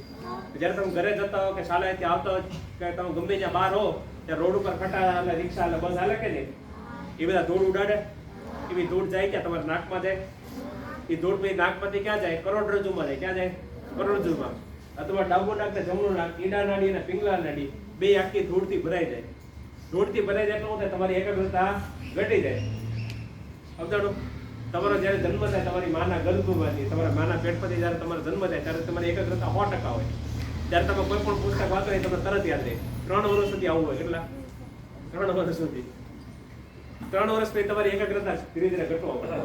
જ્યારે તમે ઘરે જતા હો કે શાળાએથી આવતા હો કે તમે ગમે ત્યાં બહાર હો ત્યાં રોડ ઉપર ખટા હાલે, રિક્ષા હાલે, બસ હાલે કે નહીં? એ બધા ધૂળ ઉડાડે. એવી ધૂળ જાય ક્યાં? તમારા નાકમાં જાય. એ ધૂળ પછી નાકમાંથી ક્યાં જાય? કરોડરજ્જુમાં જાય. ક્યાં જાય? કરોડરજ્જુમાં. અથવા ડાબુ નાક ને જમણું નાક, ઈડા નાડી અને પિંગલા નાડી બે આખી ધૂળથી ભરાઈ જાય. ધૂળથી ભરાઈ જાય એટલે શું થાય? તમારી એકાગ્રતા ઘટી જાય. સમજાણું? તમારો જ્યારે જન્મ થાય તમારી માના ગર્ભમાંથી, તમારા માના પેટમાંથી જ્યારે તમારો જન્મ થાય ત્યારે તમારી એકાગ્રતા 100% હોય. ત્યારે તમે કોઈ પણ પુસ્તક વાંચો એ તમને તરત યાદ રહે. 3 વર્ષ સુધી આવું હોય. કેટલા? 3 વર્ષ સુધી. 3 વર્ષ પછી તમારી એકાગ્રતા ધીરે ધીરે ઘટવા પડે.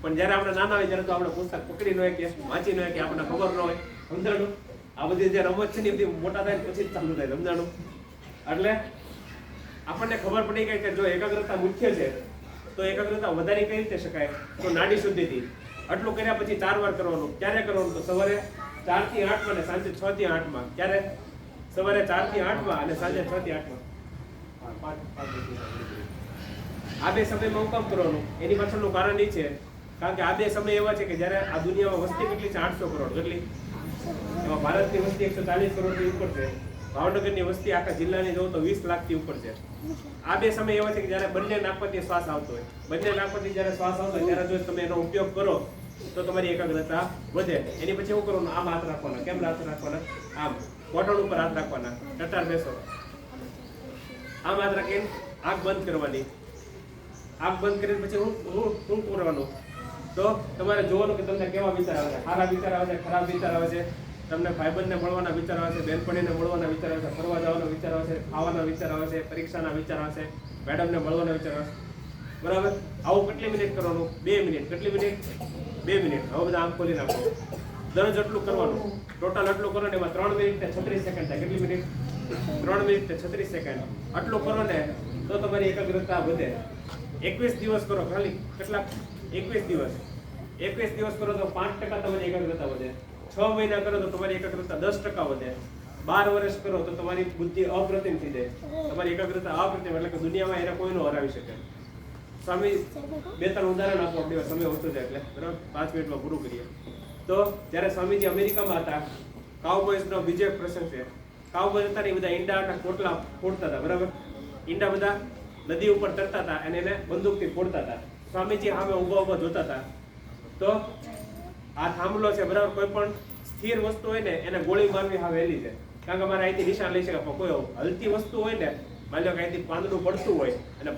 પણ જ્યારે આપણે નાના હોય ત્યારે તો આપણે પુસ્તક પકડી ન હોય કે વાંચી ન હોય કે આપણને ખબર ન હોય. સમજાણું? આ બધી જે રમત છે ને એ બધી મોટા થાય પછી જ ચાલુ થાય. સમજાણું? એટલે આપણને ખબર પડી ગઈ કે જો એકાગ્રતા મુખ્ય છે તો એકાગ્રતા વધારી કઈ રીતે શકાય? તો નાડી શુદ્ધિથી. આટલું કર્યા પછી 4 વાર કરવાનું. ક્યારે કરવાનું? તો સવારે 4 થી 8 માં અને સાંજે 6 થી 8 માં. ક્યારે? સવારે 4 થી 8 માં અને સાંજે 6 થી 8 માં. આ બે સમયમાં હું કામ કરવાનું? એની પાછળનું કારણ એ છે કારણ કે આ બે સમય એવા છે કે જ્યારે આ દુનિયામાં વસ્તી કેટલી છે? 800 કરોડ. કેટલી? એમાં ભારતની વસ્તી 140 કરોડથી ઉપર છે. ભાવનગરની વસ્તી આખા જિલ્લાની જોવો તો 20 લાખથી ઉપર છે. આ બે સમય એવા છે કે જ્યારે બંને નાકમાંથી શ્વાસ આવતો હોય. બંને નાકમાંથી જ્યારે શ્વાસ આવતો હોય ત્યારે જો તમે એનો ઉપયોગ કરો તો તમારી એકાગ્રતા વધે. એની પછી શું કરવાનું? આમ હાથ રાખવાના. કેમ હાથ રાખવાના? આમ કોટણ ઉપર હાથ રાખવાના. ટટાર બેસો. આમ હાથ રાખીને આંખ બંધ કરવાની. આંખ બંધ કરીને પછી હું કરવાનું? તો તમારે જોવાનું કે તમને કેવા વિચાર આવે છે. સારા વિચાર આવે છે, ખરાબ વિચાર આવે છે, તમને ભાઈબંધને મળવાના વિચાર આવે છે, બેનપણીને મળવાના વિચાર આવે છે, ફરવા જવાનો વિચાર આવે છે, ખાવાના વિચાર આવે છે, પરીક્ષાના વિચાર આવે છે, મેડમને મળવાના વિચાર આવે છે. બરાબર? આવું કેટલી મિનિટ કરવાનું? 2 મિનિટ. કેટલી મિનિટ? 2 મિનિટ. હવે બધા આંખ ખોલી નાખો. દરરોજ એટલું કરવાનું. ટોટલ એટલું કરો ને એમાં 3 મિનિટ ને 36 સેકન્ડ થાય. કેટલી મિનિટ? 3 મિનિટ ને 36 સેકન્ડ. આટલું કરો ને તો તમારી એકાગ્રતા વધે. 21 દિવસ કરો ખાલી. કેટલા? 21 દિવસ. 21 દિવસ કરો તો 5% તમારી એકાગ્રતા વધે. 6 મહિના કરો તો તમારી એકાગ્રતા 10% વધે. 12 વર્ષ કરો તો તમારી બુદ્ધિ અપ્રતિમ થઈ જાય. તમારી એકાગ્રતા અપ્રતિમ એટલે કે દુનિયામાં એને કોઈ ન હરાવી શકે. સ્વામી 2-3 ઉદાહરણ આપો. આપણે સમય ઓછો છે એટલે બરાબર 5 મિનિટમાં પૂરું કરીએ. તો જ્યારે સ્વામીજી અમેરિકામાં હતા, કાઉબોય્સનો બીજો પ્રસંગ છે. કાઉબોય હતા ને એ બધા ઈંડાના કોટલા ફોડતા હતા. બરાબર? ઈંડા બધા નદી ઉપર તરતા હતા અને એને બંદૂકથી ફોડતા હતા. સ્વામીજી સામે ઊભા જોતા હતા. તો આ થાંભલો છે, બરાબર? કોઈ પણ સ્થિર વસ્તુ હોય ને એને ગોળી મારવી હા વહેલી છે, કારણ કે મારે અહીંથી નિશાન લઈ શકે. પણ કોઈ હલતી વસ્તુ હોય ને, માની લો કે અહીંથી પાંદડું પડતું હોય અને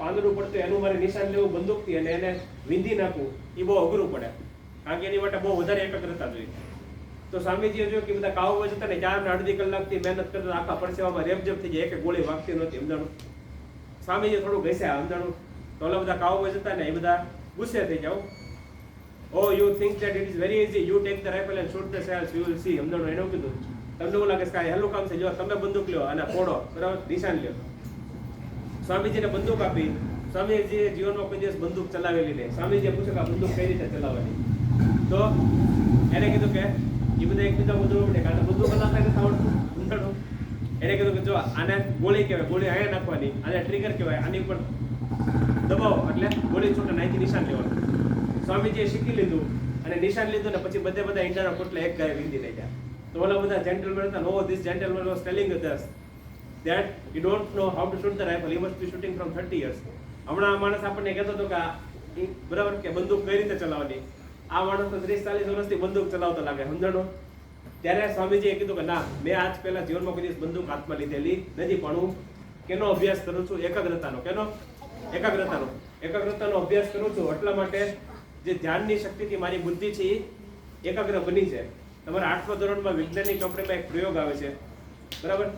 પાંદડું પડતું એનું મારે નિશાન લેવું બંદૂકથી અને એને વીંધી નાખવું, એ બહુ અઘરું પડે, કારણ કે એની માટે બહુ વધારે એકાગ્રતા જોઈએ. તો સ્વામીજીએ જોયું કે બધા કાઉબોય હતા ને 4 ને અડધી કલાકથી મહેનત કરતા, આખા પરસેવામાં રેપજેપ થઈ જાય, એક ગોળી વાગતી નહોતી. સમજાણું? સ્વામીજી થોડું ઘસ્યા. સમજાણું? તો ઓલા બધા કાઉબોય હતા ને એ બધા ગુસ્સે થઈ જાવ. Oh, you think that it is very easy? You take the rifle and shoot the shells. You will see. સમજાણું? એનું કીધું. તમને એવું લાગે કે હેલું કામ છે, જો તમે બંદૂક લ્યો અને ફોડો, બરાબર? નિશાન લ્યો. સ્વામીજીને બંદૂક આપી. સ્વામીજીએ જીવનમાં કોઈ દિવસ બંદૂક ચલાવેલી નહીં. સ્વામીજીએ પૂછ્યું કે આ બંદૂક કઈ રીતે ચલાવવાની? તો એને કીધું કે એ બધા એકબીજા બધું પડે, કારણ કે બંદૂક ચલાવતા નથી આવડતું. એને કીધું કે જો આને ગોળી કહેવાય, ગોળી અહીંયા નાખવાની, આને ટ્રિગર કહેવાય, આની ઉપર દબાવો એટલે ગોળી છૂટે, અહીંથી નિશાન લેવાનું. સ્વામીજીએ શીખી લીધું અને નિશાન લીધું ને પછી બધા ઈંડાના કોટલા એક ગાય વીંધી લઈ ગયા. તો ઓલા બધા જેન્ટલમેન હતા. No, this gentleman was telling us that you don't know how to shoot the rifle. You must be shooting from 30 years. હમણાં આ માણસ આપણને કહેતો હતો કે બરાબર કે બંદૂક કઈ રીતે ચલાવવાની. આ માણસ તો 30-40 વર્ષથી બંદૂક ચલાવતો લાગે. સમજાણો? ત્યારે સ્વામીજીએ કીધું કે ના, મેં આજ પહેલા જીવનમાં કોઈ દિવસ બંદૂક હાથમાં લીધેલી નથી, પણ હું કેનો અભ્યાસ કરું છું? એકાગ્રતાનો. કેનો? એકાગ્રતાનો અભ્યાસ કરું છું. એટલા માટે જે ધ્યાનની શક્તિથી મારી બુદ્ધિ છે એ એકાગ્ર બની છે. તમારા 8મા ધોરણમાં વિજ્ઞાનની કંપનીમાં એક પ્રયોગ આવે છે, બરાબર?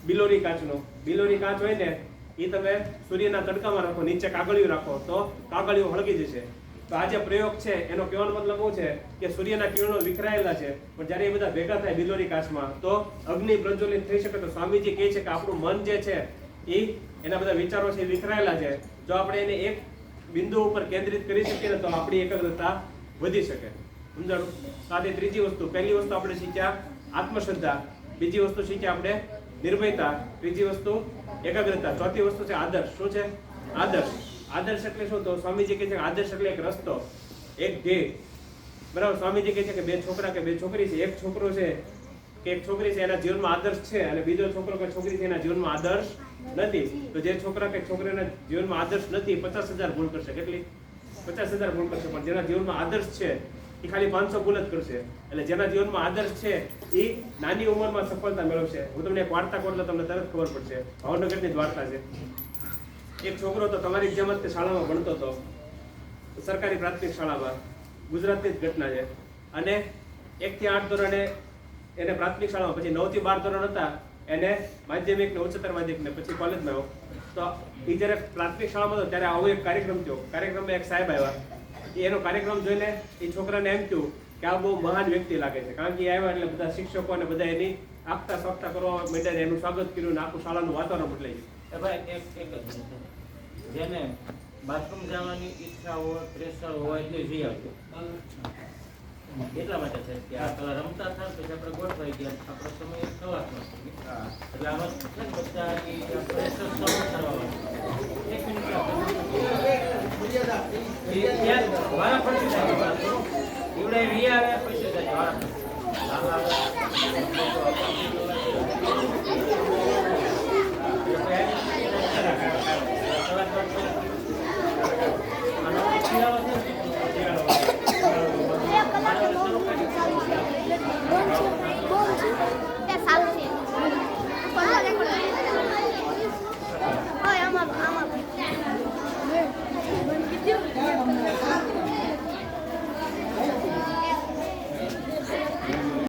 બિલોરી કાચનો. બિલોરી કાચ હોય ને એ તમે સૂર્યના તડકામાં રાખો, નીચે કાગળિયું રાખો તો કાગળિયું હળગી જશે. તો આ જે પ્રયોગ છે એનો કહેવાનો મતલબ શું છે કે સૂર્યના કિરણો વિખરાયેલા છે, પણ જ્યારે એ બધા ભેગા થાય બિલોરી કાચમાં તો અગ્નિ પ્રજ્વલિત થઈ શકે. તો સ્વામીજી કહે છે કે આપણું મન જે છે એ એના બધા વિચારો છે એ વિખરાયેલા છે. જો આપણે એને એક બિંદુ ઉપર કેન્દ્રિત કરી શકીએ ને તો આપણી એકાગ્રતા વધી શકે. સમજાણું? સાથે ત્રીજી વસ્તુ, પહેલી વસ્તુ આપણે શીખ્યા આત્મશ્રદ્ધા, બીજી વસ્તુ શીખ્યા આપણે નિર્ભયતા, ત્રીજી વસ્તુ એકાગ્રતા, ચોથી વસ્તુ છે આદર્શ. શું છે? આદર્શ. આદર્શ એટલે શું? તો સ્વામીજી કહે છે કે આદર્શ એટલે એક રસ્તો, એક ધ્યેય. બરાબર? સ્વામીજી કહે છે કે 2 છોકરા કે 2 છોકરી છે, એક છોકરો છે કે એક છોકરી છે એના જીવનમાં આદર્શ છે અને બીજો છોકરો કે છોકરી છે એના જીવનમાં આદર્શ નથી. તો જે છોકરા કે છોકરીના જીવનમાં આદર્શ નથી 50,000 ભૂલ કરશે. કેટલી? 50,000 ભૂલ કરશે. પણ જેના જીવનમાં આદર્શ છે એ ખાલી 500 ભૂલ જ કરશે. એટલે જેના જીવનમાં આદર્શ છે એ નાની ઉંમરમાં સફળતા મેળવશે. હું તમને એક વાર્તા કહું એટલે તમને તરત ખબર પડશે. ભાવનગરની જ વાર્તા છે. એક છોકરો તો તમારી જેમ જ શાળામાં ભણતો હતો, સરકારી પ્રાથમિક શાળામાં. ગુજરાતની જ ઘટના છે. અને 1 થી 8 ધોરણે એને પ્રાથમિક શાળામાં, પછી 9 થી 12 ધોરણ હતા એને માધ્યમિક ને ઉચ્ચતર માધ્યમિક ને પછી કોલેજમાં આવ્યો. તો એ જ્યારે પ્રાથમિક શાળામાં હતો ત્યારે આવો એક કાર્યક્રમ થયો. કાર્યક્રમમાં એક સાહેબ આવ્યા. એનો કાર્યક્રમ જોઈને એ છોકરાને એમ થયું કે આ બહુ મહાન વ્યક્તિ લાગે છે, કારણ કે એ આવ્યા એટલે બધા શિક્ષકો અને બધા એની આગતા સપ્તા કરવા માંડ્યા, એનું સ્વાગત કર્યું ને આખું શાળાનું વાતાવરણ બદલાઈ ગયું. ભાઈ એક જ જેને બાથરૂમ જવાની ઈચ્છા હોય, પ્રેશર હોય એટલે જઈ આવજો. એટલા માટે છે કે આ પેલા રમતા થાય પછી આપણે ગોઠવાઈ ગયા, આપણો સમય 1 કલાકનો છે. એટલે આમાં છે ને બધા પ્રેશર સહન કરવાનું. 1 મિનિટ વારા ફરતી જાય. એવડે વી આવે પછી જાય વારા.